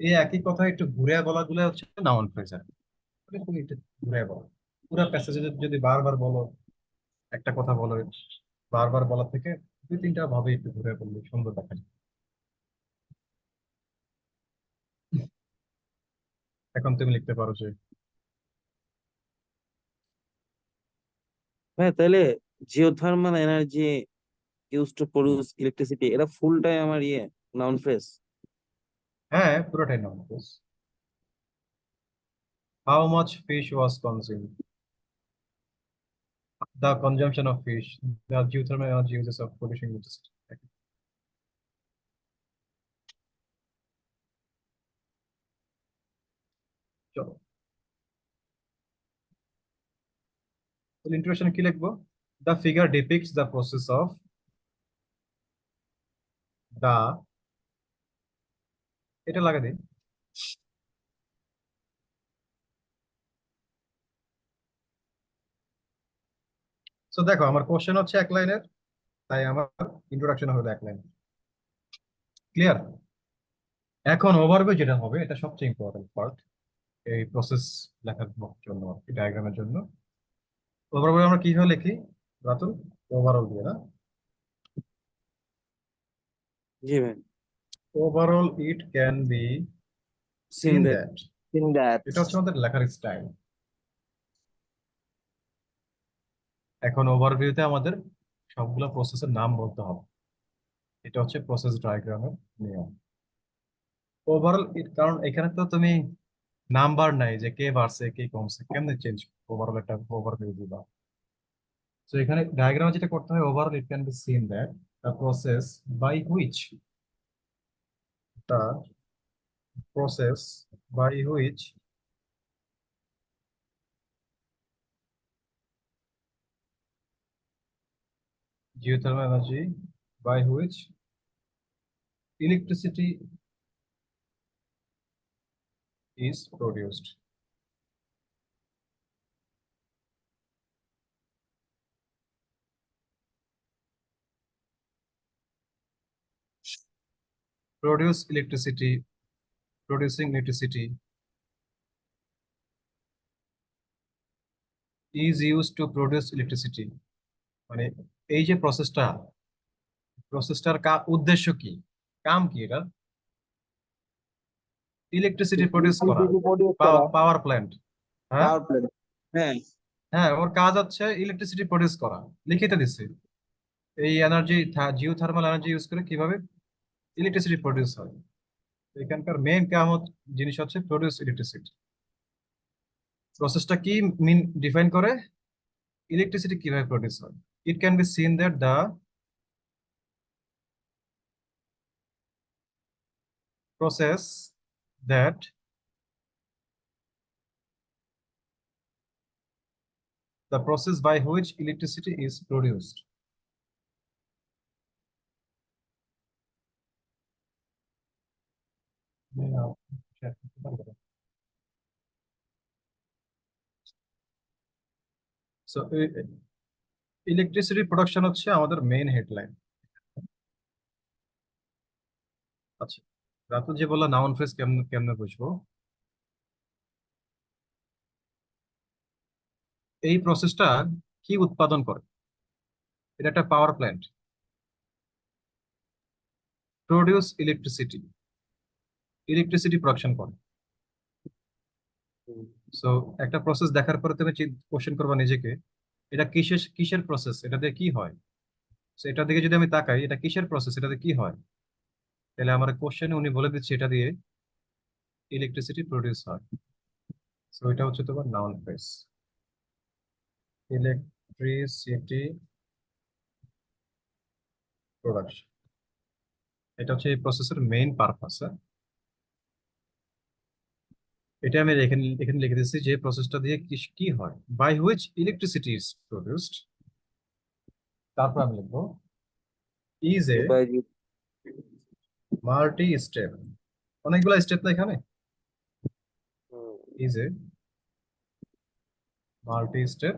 এই একই কথা একটু ঘুরে বলা গুলো হচ্ছে নাউন ফ্রেজার। তুমি একটু ঘুরে বলো, পুরো প্যাসেজে যদি বারবার বলো, একটা কথা বলো, বারবার বলা থেকে দুই তিনটা ভাবে একটু ঘুরে বললে সুন্দর দেখা যায়। এখন তুমি লিখতে পারো যে, ভাই তাহলে geothermal energy use to produce electricity, এটা ফুলটাই আমার নাউন ফ্রেজ। হ্যাঁ পুরোটাই noun phrase. How much fish was consume, the consumption of fish, the geothermal energy uses of producing electricity. চলো ইন্ট্রোডাকশন কি লিখবো? The figure depicts the process of the, এটা লাগা দিই। সো দেখো আমার কোশ্চেন হচ্ছে এক লাইনের, তাই আমার ইন্ট্রোডাকশন হলো এক লাইন। ক্লিয়ার? এখন ওভারভিউ যেটা হবে, এটা সবচেয়ে ইম্পর্টেন্ট পার্ট এই প্রসেস লেখার জন্য, ডায়াগ্রামের জন্য। ওভারভিউ আমরা কিভাবে লিখি রাতুল? ওভারঅল দিয়ে না? জি ভাই, Overall, it can be seen that. that in that এটা হচ্ছে আমাদের লেখার স্টাইল। এখন ওভারভিউতে আমাদের সবগুলো প্রসেসের নাম বলতে হবে। এটা হচ্ছে প্রসেস ডায়াগ্রামের নিয়ম। ওভারঅল কারণ এখানে তো তুমি নাম্বার নাই যে কে বাড়ছে কে কমছে, কেমনে চেঞ্জ ওভারঅল একটা ওভারভিউ দিবা। তো এখানে ডায়াগ্রামে যেটা করতে হয়, overall it can be seen that the process by which the process by which geothermal energy by which electricity is produced. Producing electricity is used to produce electricity. মানে এই যে প্রসেসটার উদ্দেশ্য কি, কাম কি, এটা ইলেকট্রিসিটি প্রডিউস করা, produce করা পাওয়ার প্ল্যান্ট। হ্যাঁ power plant হ্যাঁ, হ্যাঁ, ওর কাজ হচ্ছে ইলেকট্রিসিটি প্রডিউস করা, লিখিত দিচ্ছে। এই এনার্জি জিওথার্মাল এনার্জি ইউজ করে কিভাবে ইলেকট্রিসিটি প্রডিউস হয়। এখানকার মেইন জিনিস হচ্ছে প্রডিউস ইলেকট্রিসিটি। প্রসেসটা কি ডিফাইন করে, ইলেকট্রিসিটি কিভাবে প্রডিউস হয়। ইট can be seen that the process that the process by which electricity is produced so electricity production হচ্ছে আমাদের মেইন হেডলাইন। আচ্ছা, রাতু যে বললা নাউন ফ্রেজ কেমনে কেমনে বুঝবো। এই প্রসেসটা কি উৎপাদন করে, এটা একটা power plant, produce electricity production করে। সো একটা প্রসেস দেখার পরে তুমি কোশ্চেন করবা নিজেকে, এটা কিসের কিসের প্রসেস, এটা দিয়ে কি হয়। সো এটা দিকে যদি আমি তাকাই, এটা কিসের প্রসেস, এটাতে কি হয়, তাহলে আমার কোশ্চেনে উনি বলে দিচ্ছে এটা দিয়ে ইলেকট্রিসিটি প্রডিউস হয়। সো এটা হচ্ছে তোমার নাউন ফ্রেজ, ইলেকট্রিসিটি প্রোডাকশন। এটা হচ্ছে এই প্রসেসের মেইন পারপাস। এটা আমি এখানে এখানে লিখে দিচ্ছি যে প্রসেসটা দিয়ে কি কি হয়, by which electricity is produced. তারপর আমি লিখবো is a by multi step, অনেকগুলো স্টেপ না এখানে, ইজ এ মাল্টি স্টেপ।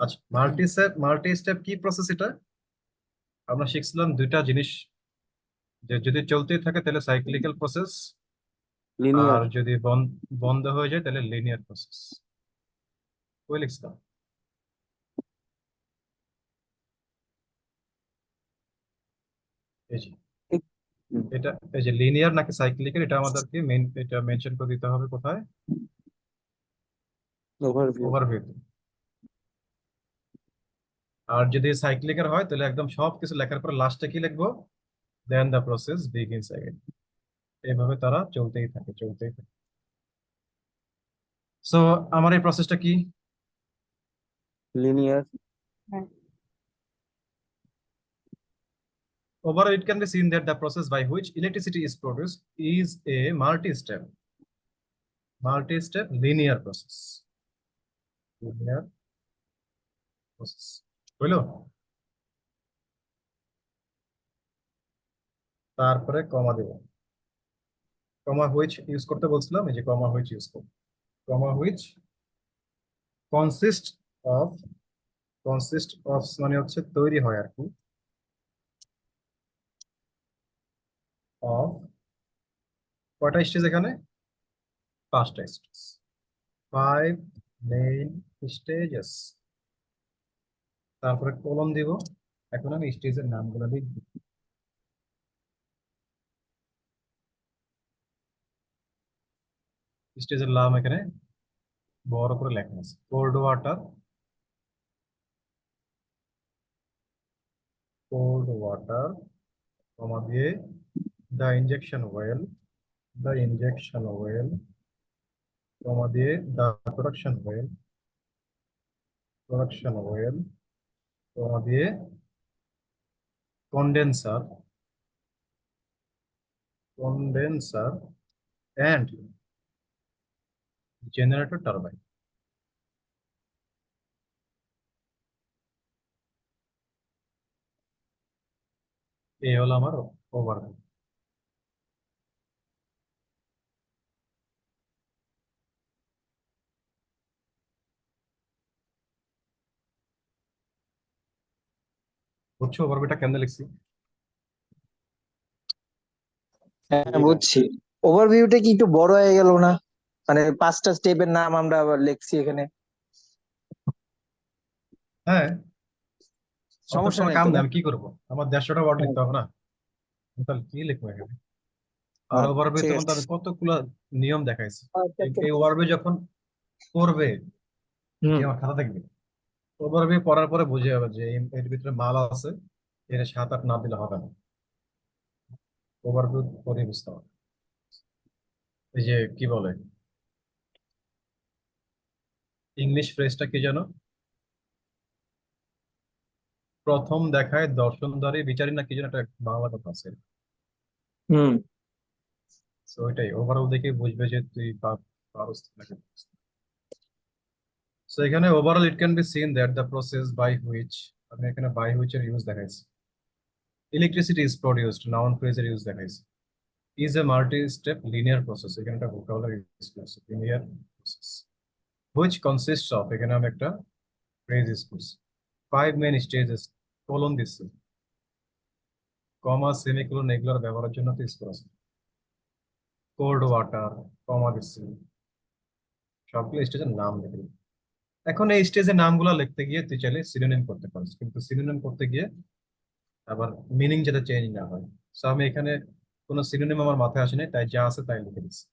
আচ্ছা, মাল্টি স্টেপ কি প্রসেস এটা, আমরা শিখছিলাম দুইটা জিনিস, যে যদি চলতেই থাকে তাহলে সাইক্লিক্যাল প্রসেস, linear. আর যদি বন্ধ হয়ে যায় তাহলে লিনিয়ার প্রসেস। ওই লিখছিলাম। এই যে এটা, এই যে লিনিয়ার নাকি সাইক্লিক্যাল, এটা আমাদেরকে এটা মেনশন করে দিতে হবে কোথায়, Overview. ওভারভিউ। আর যদি সাইক্লিক্যাল হয় তাহলে একদম সবকিছু লেখার পর লাস্টে কি লিখবো, দেন দ্য প্রসেস বিগিনস অ্যাগেন। এইভাবে তারা চলতেই থাকে। সো আমার এই প্রসেসটা কি, Linear. overall it can be seen that the process by which electricity is produced is a multi-step linear process. হইলো। তারপরে কমা দেব, কমা হুইচ ইউজ করতে বলছিলাম, এই যে কমা হুইচ ইউজ করব। কমা হুইচ কনসিস্ট অফ মানে হচ্ছে তৈরি হয় আর কি, অফ কয়টা স্টেজ এখানে, 5টা স্টেজ, 5 মেইন স্টেজেস। তারপরে কলম দিব। এখন আমি স্টেজের নামগুলো লিখব। স্টেজের নাম এখানে বড় করে লেখা আছে, কোল্ড ওয়াটার, কমা দিয়ে দ্য ইনজেকশন ওয়েল, কমা দিয়ে দ্য প্রোডাকশন ওয়েল, কমা দিয়ে কন্ডেন্সার অ্যান্ড জেনারেটর টারবাইন। এই হলো আমার ওভারভিউ। বুঝছো ওভারভিউটা কেমনে লিখছি? হ্যাঁ বুঝছি। ওভারভিউটা কি একটু বড় হয়ে গেল না? মানে 5টা স্টেপের নাম আমরা আবার লিখছি এখানে। হ্যাঁ, অত সমস্যা কোনো নাই কাম তো নেই, না? আমি কি করবো? আমার 150টা ওয়ার্ড হ্যাঁ, লিখতে হবে না? আমি তাহলে কি লিখবো এখানে? আর হ্যাঁ, ওভারভিউ ঠিক তখন আছে। তাদের কতগুলো নিয়ম দেখাইছে। আচ্ছা, আচ্ছা। এই ওভারভিউ যখন পড়বে, যে হুম। আমার খাতা দেখবে, ওভারভিউ পড়ার পরে বুঝে যাবে যে এর ভিতরে মাল আছে, এর 7-8 না দিলে হবে না। ওভারভিউ পরে বুঝতে হবে। এই যে কি বলে, ইংলিশ ফ্রেজটা কি জানো? প্রথম দেখায় দর্শনদ্বারে বিচারী না কি যেন একটা বাংলা কথা আছে। হুম। তো ওইটাই ওভারঅল দেখে বুঝবে যে তুই পারস নাকি। সো এখানে overall it can be seen that the process by which, আমি এখানে বাই হুইচ এর ইউজ দেখাইছি। ইলেকট্রিসিটি ইজ প্রডিউসড, নাউন ফ্রেজের ইউজ দেখাইছি। Is a multi step linear process, এখানে একটা ভোকাবুলারি ইউজ করছি, linear process. Which consists of, এখানে আমি একটা ফ্রেজ ইউজ করছি। 5 মেইন স্টেজেস, কোলন দিচ্ছি, কমা সেমিকোলন এগুলোর ব্যবহারের জন্য তো ইউজ করেছি। কোল্ড ওয়াটার, কমা দিচ্ছি, সবগুলো স্টেজের নাম লিখে দিই। এখন এই স্টেজের নামগুলো লিখতে গিয়ে তুই চাইলে সিনোনিম করতে পারিস, কিন্তু সিনোনিম করতে গিয়ে আবার মিনিং যাতে চেঞ্জ না হয়। সো আমি এখানে কোনো সিনোনিম আমার মাথায় আসেনি, তাই যা আছে তাই লিখে দিচ্ছি।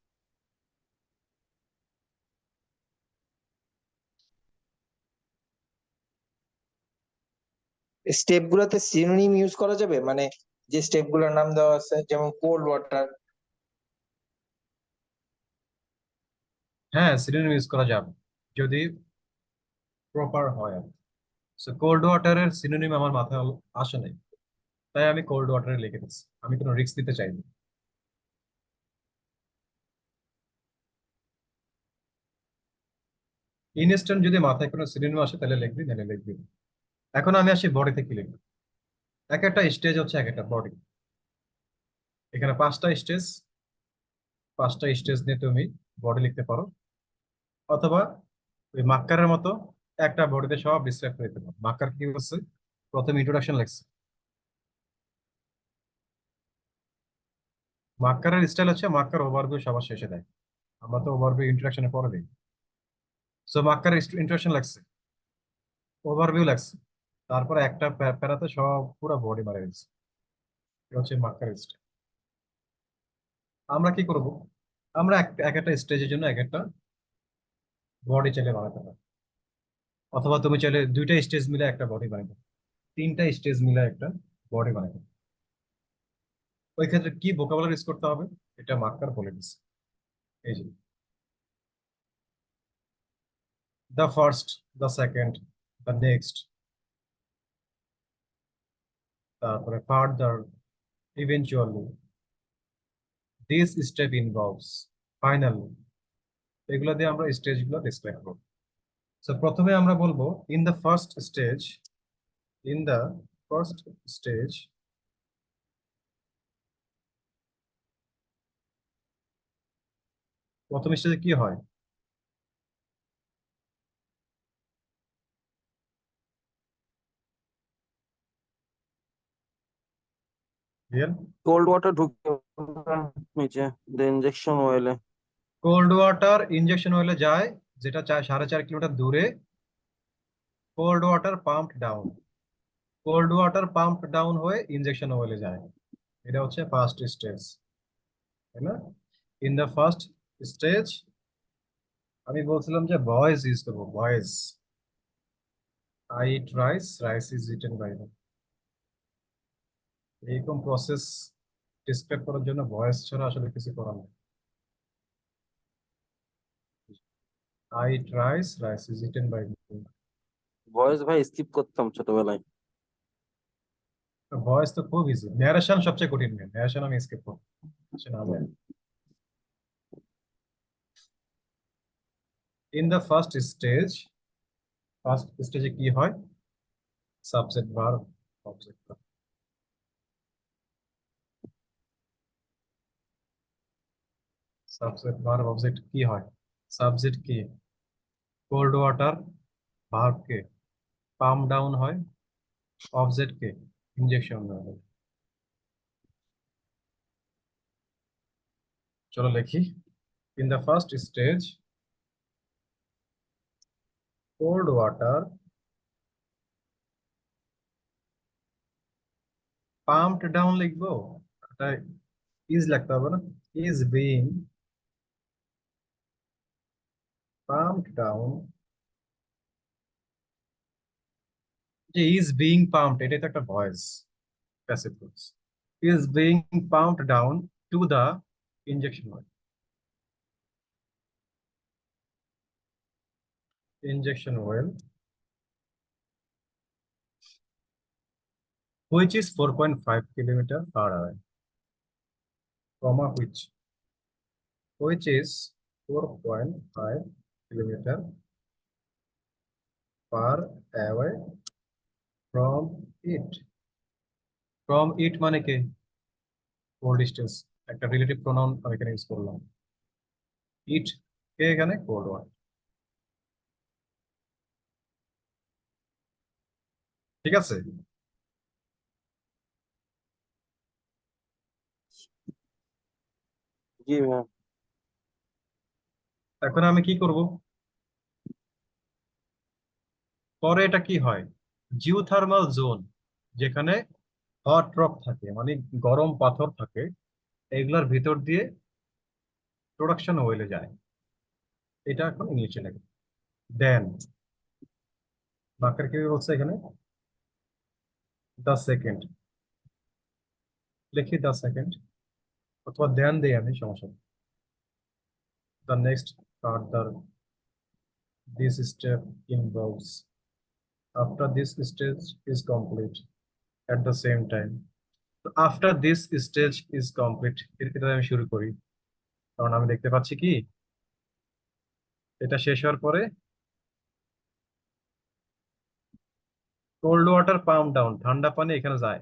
স্টেপ গুলোতে সিনোনিম ইউজ করা যাবে, মানে যে স্টেপ গুলোর নাম দেওয়া আছে, যেমন কোল্ড ওয়াটার। হ্যাঁ, সিনোনিম ইউজ করা যাবে যদি প্রপার হয় আর। সো কোল্ড ওয়াটারের সিনোনিম আমার মাথায় আসে নাই, তাই আমি কোল্ড ওয়াটারে লিখে দিচ্ছি, আমি কোনো রিস্ক নিতে চাইনি। ইনস্ট্যান্ট যদি মাথায় কোনো সিনোনিম আসে তাহলে লিখবি, নাহলে লিখবি না। এখন আমি আসি বডিতে কি লিখবি। এক একটা স্টেজ হচ্ছে এক একটা বডি। এখানে 5টা স্টেজ নিয়ে তুমি বডি লিখতে পারো, অথবা ওই মাক্কারের মতো একটা বডিতে সব ডিসক্রাইব করে দিতে পারো। মাক্কার কি করছে, প্রথমে ইন্ট্রোডাকশন লিখছে। মাক্কারের স্টাইল হচ্ছে মাক্কার ওভারভিউ সবার শেষে দেয়, আমরা তো ওভারভিউ ইন্ট্রোডাকশনে পরে দিই। সো মাক্কার ইন্ট্রোডাকশন লাগছে, ওভারভিউ লাগছে, তারপরে একটা প্যারাতে সব পুরো বডি মারা গেছে। এটা হচ্ছে মাক্কার স্টাইল। আমরা কি করব, আমরা এক একটা স্টেজের জন্য এক একটা বডি চাইলে বানাতে পারি, অথবা তুমি চাইলে 2টা স্টেজ মিলে একটা বডি বানাতে পারো, 3টা স্টেজ মিলে একটা বডি বানাতে পারো। ওই ক্ষেত্রে কি ভোকাবুলারি ইউজ করতে হবে, এটা মার্কার বলে দিচ্ছে। এই যে the first, the second, the next, তারপরে further, eventually, this step involves, finally, এগুলো দিয়ে আমরা স্টেজগুলো ডিসক্রাইব করব। সো প্রথমে আমরা বলবো in the first stage, in the first stage, প্রথম স্টেজে কি হয়? রিয়েল কোল্ড ওয়াটার ঢুকে নিচে, দ্য ইনজেকশন ওয়েলে। কোল্ড ওয়াটার ইনজেকশন হলে যায়, যেটা 4.5 কিলোমিটার দূরে। Cold water pump down, cold water pump down হয়ে ইনজেকশন ওয়েলে যায়। এটা হচ্ছে ফার্স্ট স্টেজ, তাই না? ইন দ্য ফার্স্ট স্টেজ আমি বলছিলাম যে ভয়েস ইউজ করবো, voice. I eat rice, rice is eaten by me. এইরকম প্রসেস ডিসক্রাইব করার জন্য ভয়েস ছাড়া আসলে কিছু করার নেই। I eat rice, rice is eaten by me. Voice ভাই স্কিপ করতাম ছোটবেলায়। ভয়েস তো খুব ইজি, ন্যারেশন সবচেয়ে কঠিন। ন্যারেশন আমি স্কিপ করবো, সে না যায়। ইন দ্য ফার্স্ট স্টেজে কি হয়? Subject verb object. Subject verb object কি হয়? সাবজেক্ট কি? কোল্ড ওয়াটার, ভার্ব কে? পাম ডাউন হয়, অবজেক্ট কে? ইনজেকশন। চলো লিখি। In the first stage, cold water pumped down লিখবো, এটা ইজ লিখতে হবে না? Is being pumped down. যে ইজ বিং পাম্পড, এটাই তো একটা voice, passive voice. Is being pumped down to the injection well. Injection well which is 4.5 kilometer far away, comma which is 4.5 kilometer far away from it. From it মানে কি? কোল্ড ডিস্টেন্স, একটা রিলেটিভ প্রোনাউন আমি এখানে ইউজ করলাম। ইট কে এখানে? Cold water. ঠিক আছে। জি ম্যাম। এখন আমি কি করব? পরে এটা কি হয়? জিওথার্মাল জোন, যেখানে হট রক থাকে, মানে গরম পাথর থাকে, এগুলার ভিতর দিয়ে প্রোডাকশন ওয়েলে যায়। এটা এখন ইংলিশে লাগে। দেন বাকের কি বলছে এখানে? দ্য সেকেন্ড লিখি, দ্য সেকেন্ড, অথবা দেন দেই আমি, সমস্যা নেই। The next further this step involves, after this stage is complete at the same time. তো after this stage is complete, এটা আমি শুরু করি, কারণ আমি দেখতে পাচ্ছি কি এটা শেষ হওয়ার পরে কোল্ড ওয়াটার পাম্প ডাউন, ঠান্ডা পানি এখানে যায়,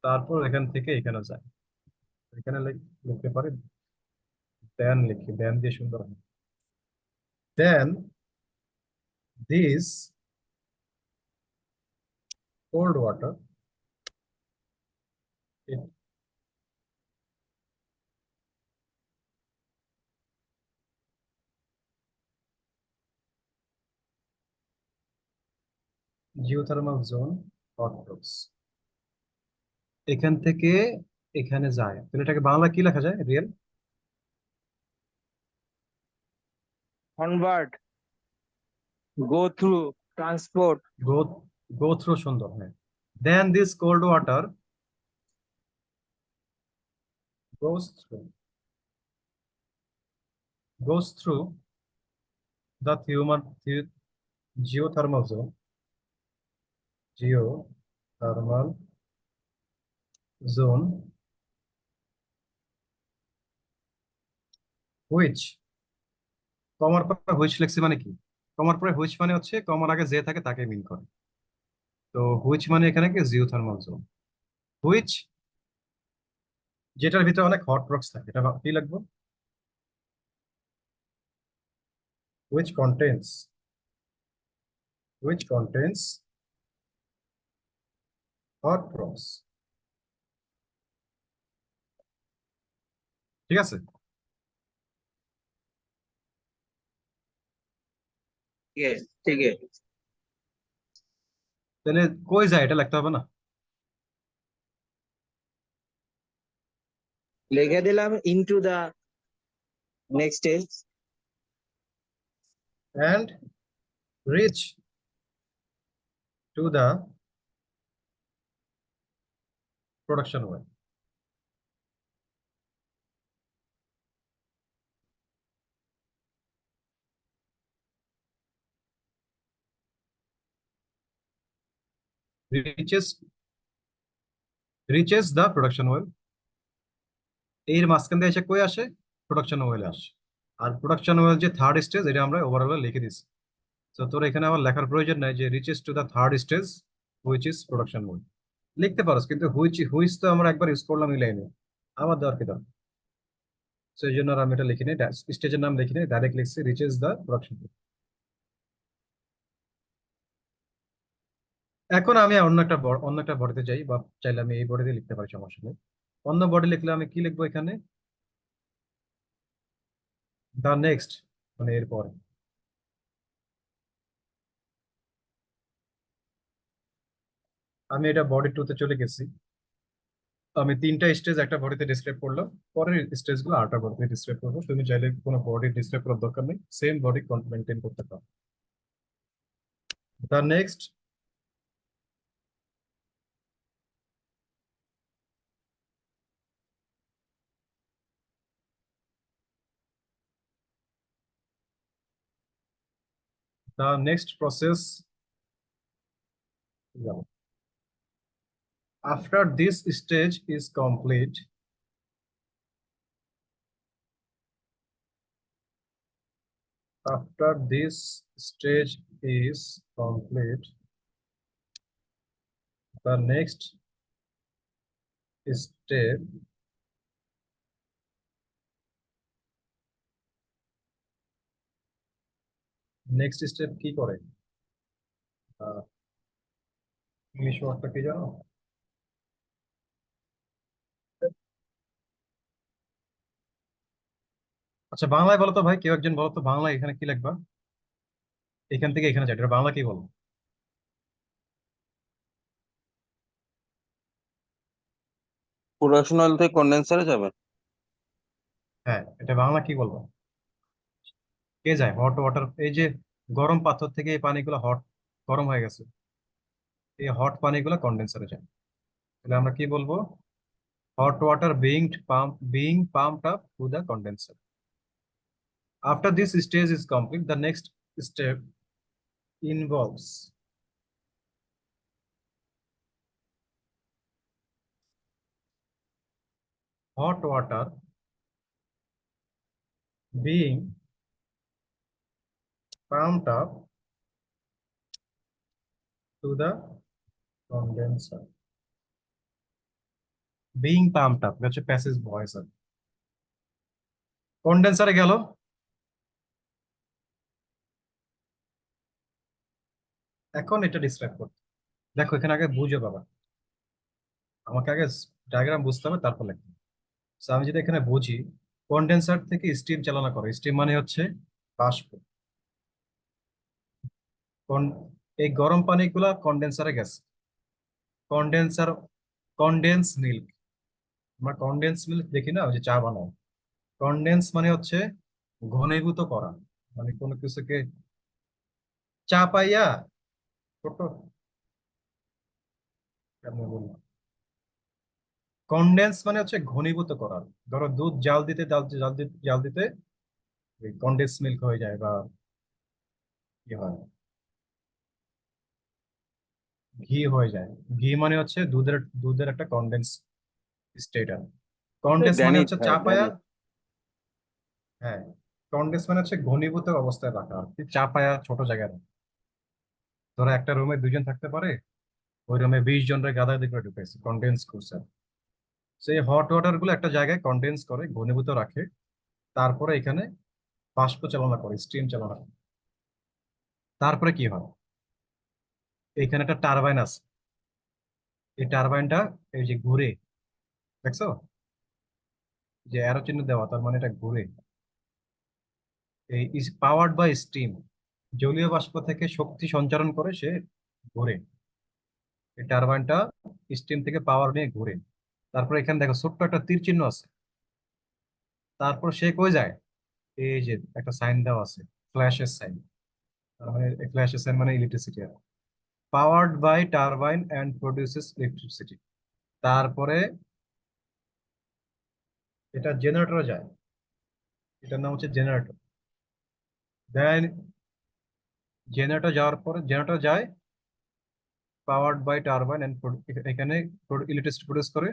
তারপর এখান থেকে এখানে যায়। এখানে লিখতে পারি দেন, লিখি দেন দিয়ে সুন্দর হয়। Then this cold water, geothermal zone, hot rocks, এখান থেকে এখানে যায়। তাহলে এটাকে বাংলা কি লেখা যায় real? Convert, go through, transport. Go go through, সুন্দর। হ্যাঁ, then this cold water goes through goes through the geothermal geothermal zone which, কমার পর হুইচ লেখছি মানে কি? কমার পরে হুইচ মানে হচ্ছে কমার আগে যে থাকে তাকে মিন করে। তো হুইচ মানে এখানে কি? জিওথার্মাল জোন হুইচ, যেটার ভিতরে অনেক হট রক্স থাকে, এটা কি লিখবো? which contains hot rocks। ঠিক আছে। ঠিক আছে। তাহলে কই যায় এটা লিখতে হবে না? লিখে দিলাম into the next stage. and reach to the production well. Reaches the production well. এর মাঝখান দিয়ে এসে কই আসে? প্রোডাকশন ওয়েলে আসে। আর প্রোডাকশন ওয়েল যে থার্ড স্টেজ, এটা আমরা ওভারঅল লিখে দিচ্ছি। তো তোর এখানে আবার লেখার প্রয়োজন নাই যে reaches to the third stage which is production well. লিখতে পারোস, কিন্তু হুইচ তো আমরা একবার ইউজ করলাম এই লাইনে, আবার দেওয়ার কি দরকার? সেই জন্য আর আমি এটা লিখিনি, স্টেজের নাম লিখিনি, ডাইরেক্ট লিখছি রিচেস দ্য প্রোডাকশন ওয়েল। এখন আমি অন্য একটা বডিতে যাই, বা চাইলে আমি এই বডিতে লিখতে পারি, সমস্যা নেই। অন্য বডি লিখলে আমি কি লিখবো এখানে? দ্য নেক্সট, মানে এরপরে। আমি এটা বডি টু তে চলে গেছি। আমি তিনটা স্টেজ একটা বডিতে ডিসক্রাইব করলাম, পরের স্টেজ গুলো আরেকটা বডিতে ডিসক্রাইব করবো। তুমি চাইলে কোনো বডি ডিসক্রাইব করার দরকার নেই, সেম বডি মেনটেন করতে পারো। The next, process, after this stage is complete, the next step কি করে? ইংলিশ ওয়ার্ডটা কি জানো? আচ্ছা বাংলায় বলো তো ভাই, কেউ একজন বলো তো বাংলা এখানে কি লিখবা? এখান থেকে এখানে যাই, এটা বাংলা কি বলো? প্রোডাকশন অয়েল থেকে কন্ডেন্সারে যাবে। হ্যাঁ, এটা বাংলা কি বলবো? কে যায়? হট ওয়াটার, এই যে গরম পাথর থেকে এই পানিগুলো গরম হয়ে গেছে, এই হট পানিগুলো কন্ডেন্সারে যায়। তাহলে আমরা কি বলবো? Hot water being pumped up to the condenser. After this stage is complete, the next step involves hot water being pumped up to the condenser. Being pumped up, that's a passive voice. কন্ডেন্সারে গেল, এখন এটা ডিসক্রাইব করতে দেখো, এখানে আগে বুঝো বাবা, আমাকে আগে ডায়াগ্রাম বুঝতে হবে, তারপর লিখতে হবে। So, আমি যদি এখানে বুঝি, কন্ডেন্সার থেকে স্টিম চালনা করে, স্টিম মানে হচ্ছে বাষ্প। এই গরম পানিগুলা কন্ডেন্সারে গেছে, কন্ডেন্সার কন্ডেন্স মিল্ক, আমরা কন্ডেন্স মিল্ক দেখি না, ওই যে চা বানায়। কন্ডেন্স মানে হচ্ছে ঘনীভূত করা, মানে কোনো কিছুকে চা পাইয়া ছোট, কেমনে বললাম, কন্ডেন্স মানে হচ্ছে ঘনীভূত করা। ধরো দুধ জাল দিতে জাল দিতে কন্ডেন্স মিল্ক হয়ে যায়, বা কি হয়, ঘি হয়ে যায়। ঘি মানে হচ্ছে দুধের একটা কন্ডেন্স স্টেট। কন্ডেন্স মানে গ্রানিট হচ্ছে ভাই, চা পায়া, গ্রানিট। হ্যাঁ, কন্ডেন্স মানে হচ্ছে ঘনীভূত অবস্থায় রাখা আর কি, চা পায়া ছোট জায়গায় রাখা। ধরো একটা রুমে দুজন থাকতে পারে, ওই রুমে 20 জনের গাদা দিকে ঢুকেছে, কন্ডেন্স করছে। সেই হট ওয়াটার গুলো একটা জায়গায় কন্ডেন্স করে, ঘনীভূত রাখে, তারপরে এখানে বাষ্প চালনা করে, স্টিম চালনা করে। তারপরে কি হয়? এখানে একটা টারবাইন আছে, এই টারবাইনটা এই যে ঘুরে, দেখছো যে অ্যারো চিহ্ন দেওয়া, তার মানে এটা ঘুরে। এই ইজ পাওয়ার্ড বাই স্টিম, জলীয় বাষ্প থেকে শক্তি সঞ্চারণ করে সে ঘুরে। এই টারবাইনটা স্টিম থেকে পাওয়ার নিয়ে ঘুরে। তারপর এখানে দেখো ছোট্ট একটা তীর চিহ্ন আছে, তারপর সে কই যায়? এই যে একটা সাইন দেওয়া আছে, ফ্ল্যাশের সাইন, ফ্ল্যাশ মানে electricity, powered by turbine and produces electricity. তারপরে এটা জেনারেটরে যায়, এটার নাম হচ্ছে জেনারেটর। দেন জেনারেটর যাওয়ার পরে জেনারেটর যায়, পাওয়ার্ড বাই টারবাইন অ্যান্ড এখানে ইলেকট্রিসিটি প্রডিউস করে।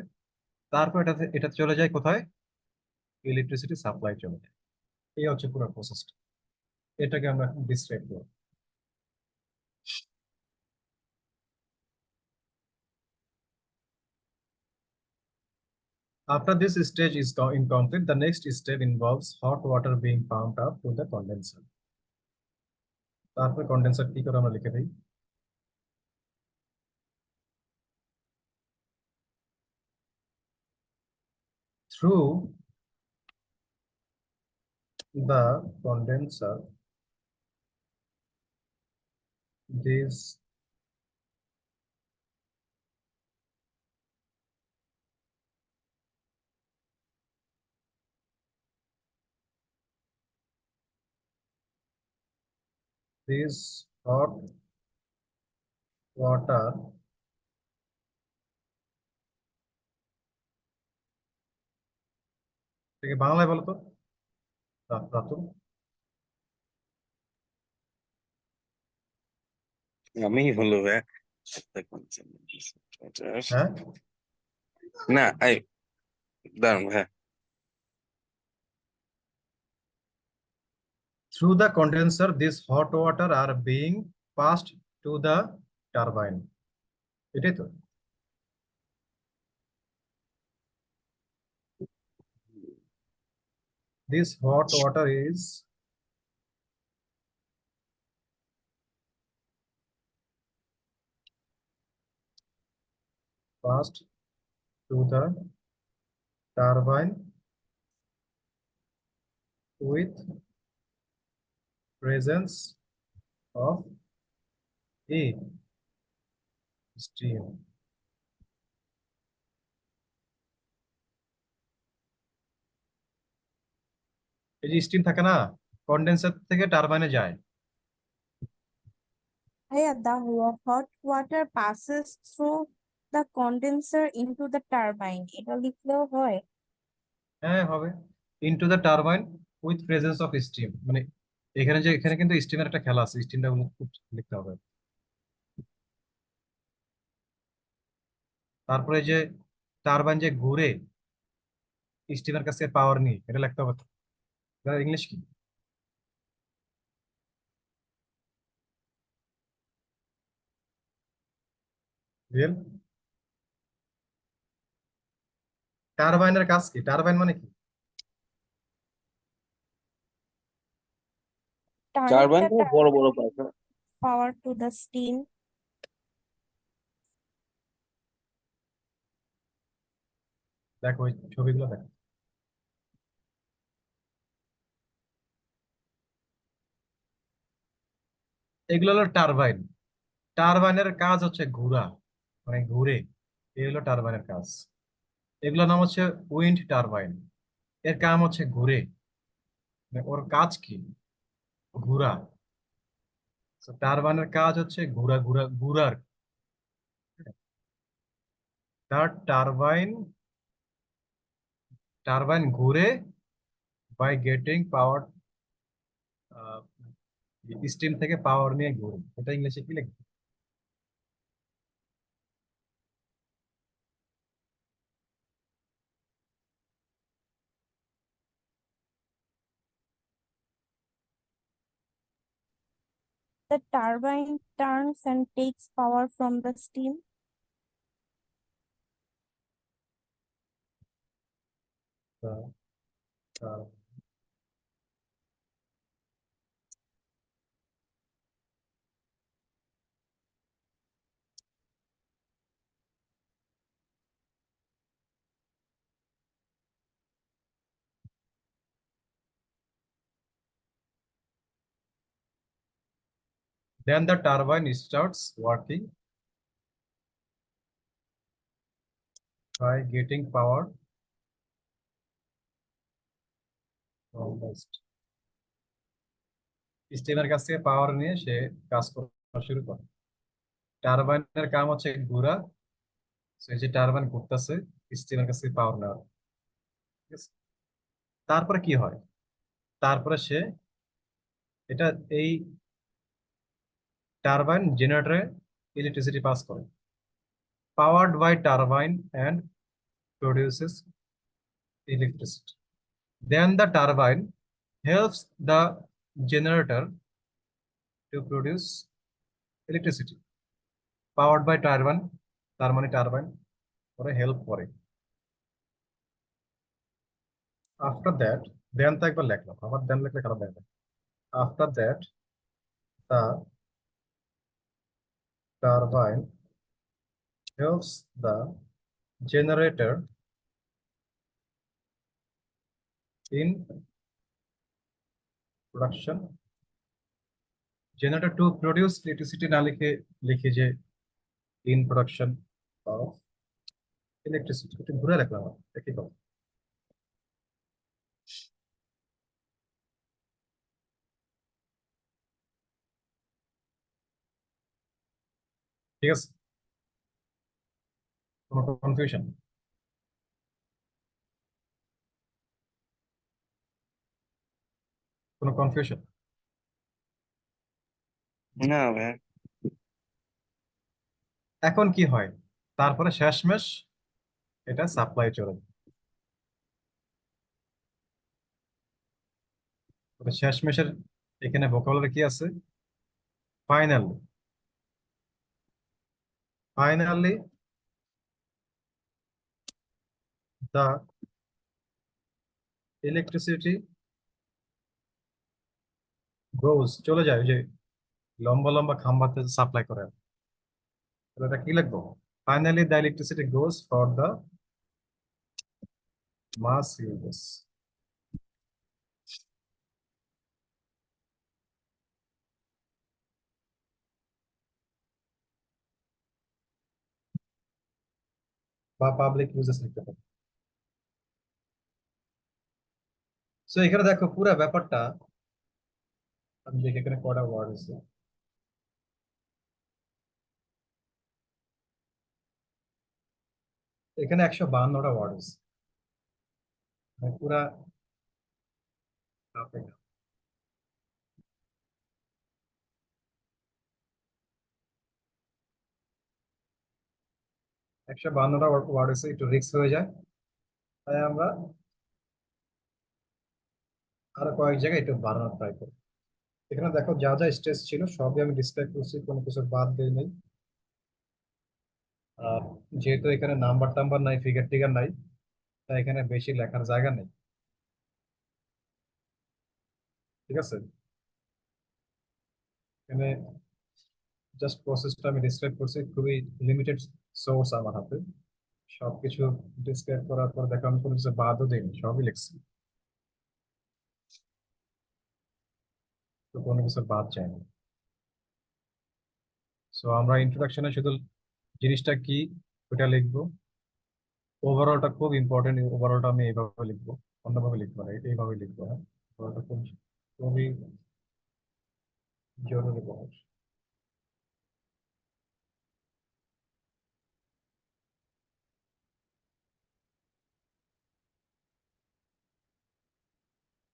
তারপর এটা চলে যায় কোথায়? ইলেকট্রিসিটি সাপ্লাই চলে যায়। এই হচ্ছে পুরো প্রসেসটা, এটাকে আমরা ডিসক্রাইব করব। After this stage is incomplete, the next step involves hot water being pumped up to the condenser. তারপর কন্ডেন্সার কি করে আমরা লিখে দিই, through the condenser this this hot water থেকে বাংলায় বলো তো রাতুল। আমি হলো এক হ্যাঁ, না এই দাঁড়ান হ্যাঁ through the condenser this hot water are being passed to the turbine, এটাই তো। This hot water is passed to the turbine with presence of a steam. এই যে স্টিম থাকে না, কন্ডেন্সার থেকে টারবাইনে যায়। Yeah, the hot water passes through the condenser into the turbine. এটা লিখলেও হয়। হ্যাঁ হবে, into the turbine with presence of steam, মানে এখানে কিন্তু স্টিমের একটা খেলা আছে, স্টিমটা খুব লিখতে হবে। তারপরে যে টারবাইন যে ঘুরে স্টিমের কাছে পাওয়ার নিয়ে, এটা লিখতে হবে। ইংলিশ কি? রিয়েল টারবাইনের কাজ কি? টারবাইন মানে কি? Turning টারবাইন the তো বড় বড় turbine পাখা power to the steam. দেখো ওই ছবিগুলো দেখো, এগুলো হলো টারবাইন। টারবাইনের কাজ হচ্ছে ঘোরা, মানে ঘুরে, এই হলো টারবাইনের কাজ। এগুলোর নাম হচ্ছে উইন্ড টারবাইন, এর কাম হচ্ছে ঘুরে, মানে ওর কাজ কি? ঘুরা। টারবাইনের কাজ হচ্ছে ঘুরা ঘুরা ঘুরার। তার টারবাইন টারবাইন ঘুরে বাই গেটিং পাওয়ার, স্টিম থেকে পাওয়ার নিয়ে ঘুরে। এটা ইংলিশে কি লিখবে? The turbine turns and takes power from the steam. Then the turbine starts working by getting power from the স্টিমের কাছ থেকে পাওয়ার নিয়ে সে কাজ করা শুরু করে। টারবাইনের কাম হচ্ছে ঘোরা, so এই যে টারবাইন ঘুরতেছে স্টিমের কাছ থেকে পাওয়ার নেওয়া, ঠিক আছে? তারপরে কি হয়, তারপরে সে এটা এই টারবাইন জেনারেটরে ইলেকট্রিসিটি পাস করে, powered by turbine and produces electricity. Then the turbine helps the generator to produce electricity. Powered by turbine, তার মানে টারবাইন করে হেল্প করে। আফটার দ্যাট, দেন তো একবার লিখলাম, আবার দেন লিখলে খারাপ লাগবে। After that the turbine helps the generator in production, generator to produce electricity না লিখে লিখে যে in production of electricity, একটু ঘুরে রাখলাম একই কথা। ঠিক আছে, কোনো কনফিউশন? কোনো কনফিউশন? না ভাই, এখন কি হয়, তারপরে শেষমেশ এটা সাপ্লাই চলে যায়। তবে শেষমেশের এখানে ভোকাবুলারি কি আছে, finally. Finally the electricity goes, চলে যায় ওই যে লম্বা লম্বা খাম্বাতে সাপ্লাই করে, তাহলে এটা কি লিখবো, finally the electricity goes for the mass uses. বা পাবলিক ইউজেস লিখতে পারি। সো এখানে দেখো পুরো ব্যাপারটা, আমি দেখি এখানে কটা ওয়ার্ড আছে। এখানে 152টা ওয়ার্ড আছে, মানে পুরা 152টা ওয়ার্ড আছে, একটু রিস্ক হয়ে যায়, তাই আমরা আরো কয়েক জায়গায় একটু বাড়ানোর ট্রাই করি। এখানে দেখো যা যা স্টেজ ছিল সবই আমি ডিসক্রাইব করছি, কোনো কিছু বাদ দেই নাই। আর যেহেতু এখানে নাম্বার টাম্বার নাই, ফিগার টিগার নাই, তাই এখানে বেশি লেখার জায়গা নেই, ঠিক আছে? এখানে জাস্ট প্রসেসটা আমি ডিসক্রাইব করছি, খুবই লিমিটেড সোর্স আমার হাতে। সবকিছু ডিসক্রাইব করার পর দেখো আমি কোনো কিছু বাদও দিইনি, সবই লিখছি, তো কোনো কিছু বাদ যায়নি। সো আমরা ইন্ট্রোডাকশনে শুধু জিনিসটা কি ওটা লিখবো, ওভারঅলটা খুব ইম্পর্টেন্ট, ওভারঅলটা আমি এইভাবে লিখবো, অন্যভাবে লিখবো না, এইভাবে লিখবো, হ্যাঁ ওটা খুব খুবই জরুরি ব্যাপার।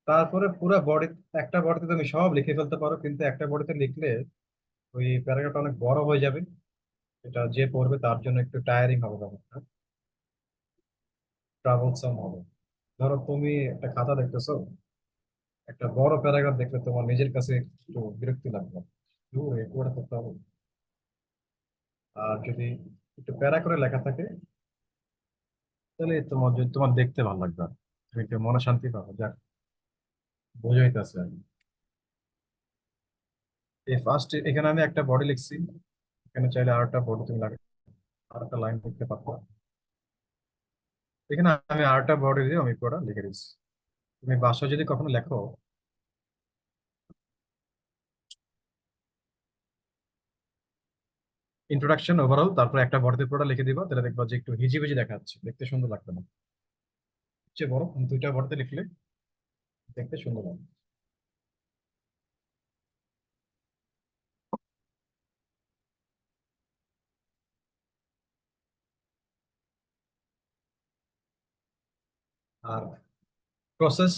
তারপরে পুরো বডি, একটা বডিতে তুমি সব লিখে ফেলতে পারো, কিন্তু একটা বডিতে লিখলে ওই প্যারাগ্রাফটা অনেক বড় হয়ে যাবে, এটা যে পড়বে তার জন্য একটু টায়ারিং হবে ব্যাপারটা, ট্রাভেলসাম হবে। ধরো তুমি একটা খাতা দেখতেছো, একটা বড় প্যারাগ্রাফ দেখলে তোমার নিজের কাছে একটু বিরক্তি লাগবে, এ পড়ে করতে হবে। আর যদি একটু প্যারা করে লেখা থাকে, তাহলে তোমার তোমার দেখতে ভালো লাগবে, আর তুমি একটু মনে শান্তি পাবে, যাক বোঝাইতেছে আর কি। এই ফার্স্ট এখানে আমি একটা বডি লিখছি, এখানে চাইলে আর একটা বডি তুমি লাগে, আর একটা লাইন লিখতে পারতো। এখানে আমি আর একটা বডি দিয়ে আমি পুরোটা লিখে দিচ্ছি। তুমি বাসায় যদি কখনো লেখো ইন্ট্রোডাকশন ওভারঅল, তারপর একটা বডিতে পুরোটা লিখে দিবা, তাহলে দেখবা যে একটু হিজিবিজি দেখা যাচ্ছে, দেখতে সুন্দর লাগবে না। সবচেয়ে বড় দুইটা বডিতে লিখলে দেখতে সুন্দর লাগবে। আর প্রসেস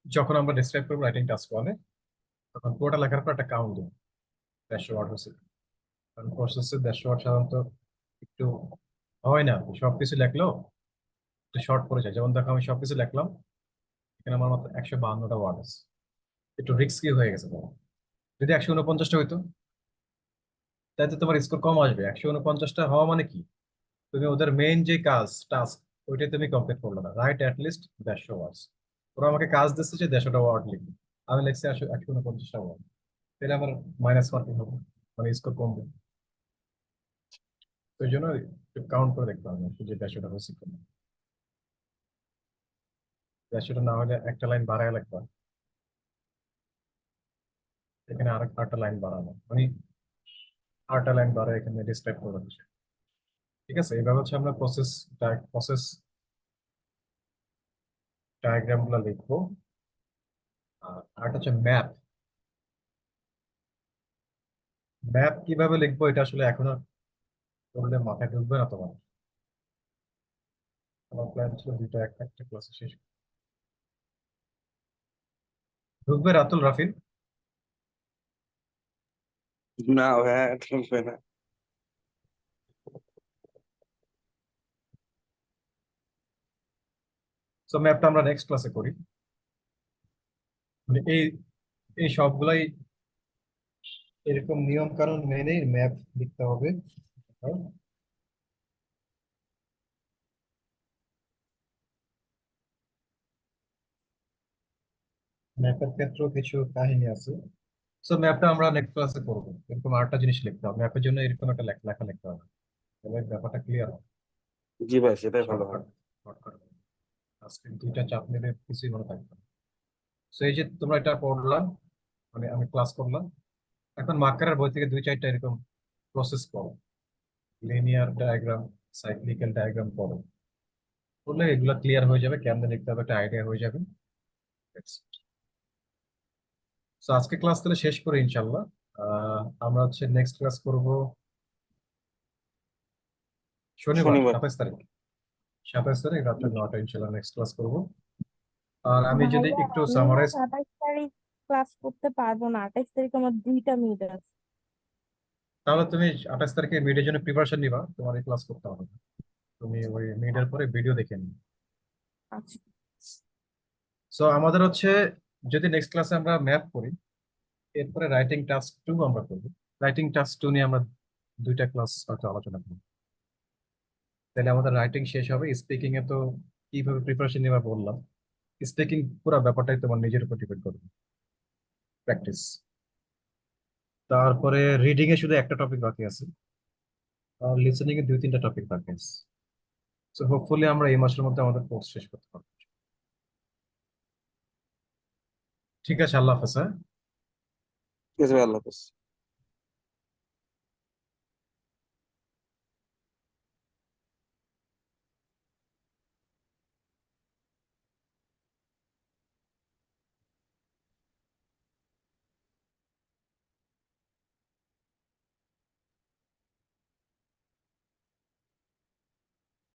যখন আমরা ডিসক্রাইব করবো রাইটিং টাস্ক ওয়ানে, তখন পুরোটা লেখার পর একটা কাউন্ট দেবো 150 ওয়ার্ড হচ্ছে। কারণ প্রসেসে 150 ওয়ার্ড সাধারণত একটু হয় না, সবকিছু লেখলেও একটু শর্ট পড়ে যায়। যেমন দেখো আমি সবকিছু লিখলাম, এখানে আমার মাত্র 152টা ওয়ার্ড আছে, একটু রিস্কি হয়ে গেছে তোমার। যদি 149টা হইতো তাই তো তোমার স্কোর কম আসবে। 149টা হওয়া মানে কি, তুমি ওদের মেইন যে কাজ টাস্ক ওইটাই তুমি কমপ্লিট করলো না। রাইট অ্যাটলিস্ট 150 ওয়ার্ডস। ওরা আমাকে কাজ দিচ্ছে যে 150টা ওয়ার্ড লিখবে, আমি লিখছি 149টা ওয়ার্ড, তাহলে আমার মাইনাস মার্কিং হবে, মানে স্কোর কমবে। তো এই জন্য একটু কাউন্ট করে দেখতে হবে যে 150টা হয়েছে কিনা। 150টা না হলে একটা লাইন বাড়ায় লাগবে, এখানে আরেকটা লাইন বাড়ানো, মানে আরেকটা লাইন বাড়ায় এখানে ডিসক্রাইব করে দিচ্ছে। ঠিক আছে, এইভাবে হচ্ছে আমরা প্রসেস ডায়াগ্রাম গুলো লিখবো। আর আরেকটা হচ্ছে ম্যাপ। ম্যাপ কিভাবে লিখবো এটা আসলে এখনো করলে মাথায় ঢুকবে না তোমার। আমার প্ল্যান ছিল দুইটা একটা ক্লাসে শেষ করবো। ঢুকবে রাতুল, রাফিন? না ভাইয়া ঢুকবে না। সো ম্যাপটা আমরা নেক্সট ক্লাসে করি। মানে এই এই সবগুলাই এরকম নিয়ম কানুন মেনে ম্যাপ লিখতে হবে। ম্যাপের ক্ষেত্রেও কিছু কাহিনী আছে। সো ম্যাপটা আমরা নেক্সট ক্লাসে করবো। এরকম আরেকটা জিনিস লিখতে হবে ম্যাপের জন্য, এরকম একটা লেখা লিখতে হবে, তাহলে ব্যাপারটা ক্লিয়ার হবে। জি ভাই, সেটাই ভালো শর্টকাট হয়। শর্টকাট আজকে দুইটা চাপ নিলে কিছুই মনে থাকবে না। তো এই যে তোমরা এটা পড়লাম, মানে আমি ক্লাস করলাম, এখন মার্কারের বই থেকে 2-4টা এরকম প্রসেস করো, লিনিয়ার ডায়াগ্রাম, সাইক্লিক্যাল ডায়াগ্রাম করো, করলে এগুলো ক্লিয়ার হয়ে যাবে, কেমনে লিখতে হবে একটা আইডিয়া হয়ে যাবে। তো আজকে ক্লাস তাহলে শেষ করে ইনশাল্লাহ আমরা হচ্ছে নেক্সট ক্লাস করব শনিবার শনিবার। 27 তারিখ। 27 তারিখ রাত্রে 9টা ইনশাল্লাহ নেক্সট ক্লাস করব। আর আমি যদি ভাইয়া একটু আমি না সামারাইজ, 27 তারিখ ক্লাস করতে পারবো না, 28 তারিখ আমার 2টা মিড আছে। তাহলে তুমি 28 তারিখে মিডের জন্য প্রিপারেশন নিবা, তোমার এই ক্লাস করতে হবে না। তুমি ওই মিডের পরে ভিডিও দেখে নিবে। আচ্ছা, সো আমাদের হচ্ছে যদি নেক্সট ক্লাসে আমরা ম্যাথ করি, এরপরে রাইটিং টাস্ক 2 আমরা করবো। রাইটিং টাস্ক 2 নিয়ে আমরা দুইটা ক্লাস হয়তো আলোচনা করবো, তাহলে আমাদের রাইটিং শেষ হবে। স্পিকিং এ তো কিভাবে প্রিপারেশন নেবা বললাম, স্পিকিং পুরো ব্যাপারটাই তোমার নিজের উপর ডিপেন্ড করবে, প্র্যাকটিস। তারপরে রিডিং এ শুধু একটা টপিক বাকি আছে, আর লিসেনিং এ 2-3টা টপিক বাকি আছে। সো হোপফুলি আমরা এই মাসের মধ্যে আমাদের কোর্স শেষ করতে পারবো। ঠিক আছে, আল্লাহ হাফেজ। হ্যাঁ। ঠিক আছে ভাই, আল্লাহ হাফেজ।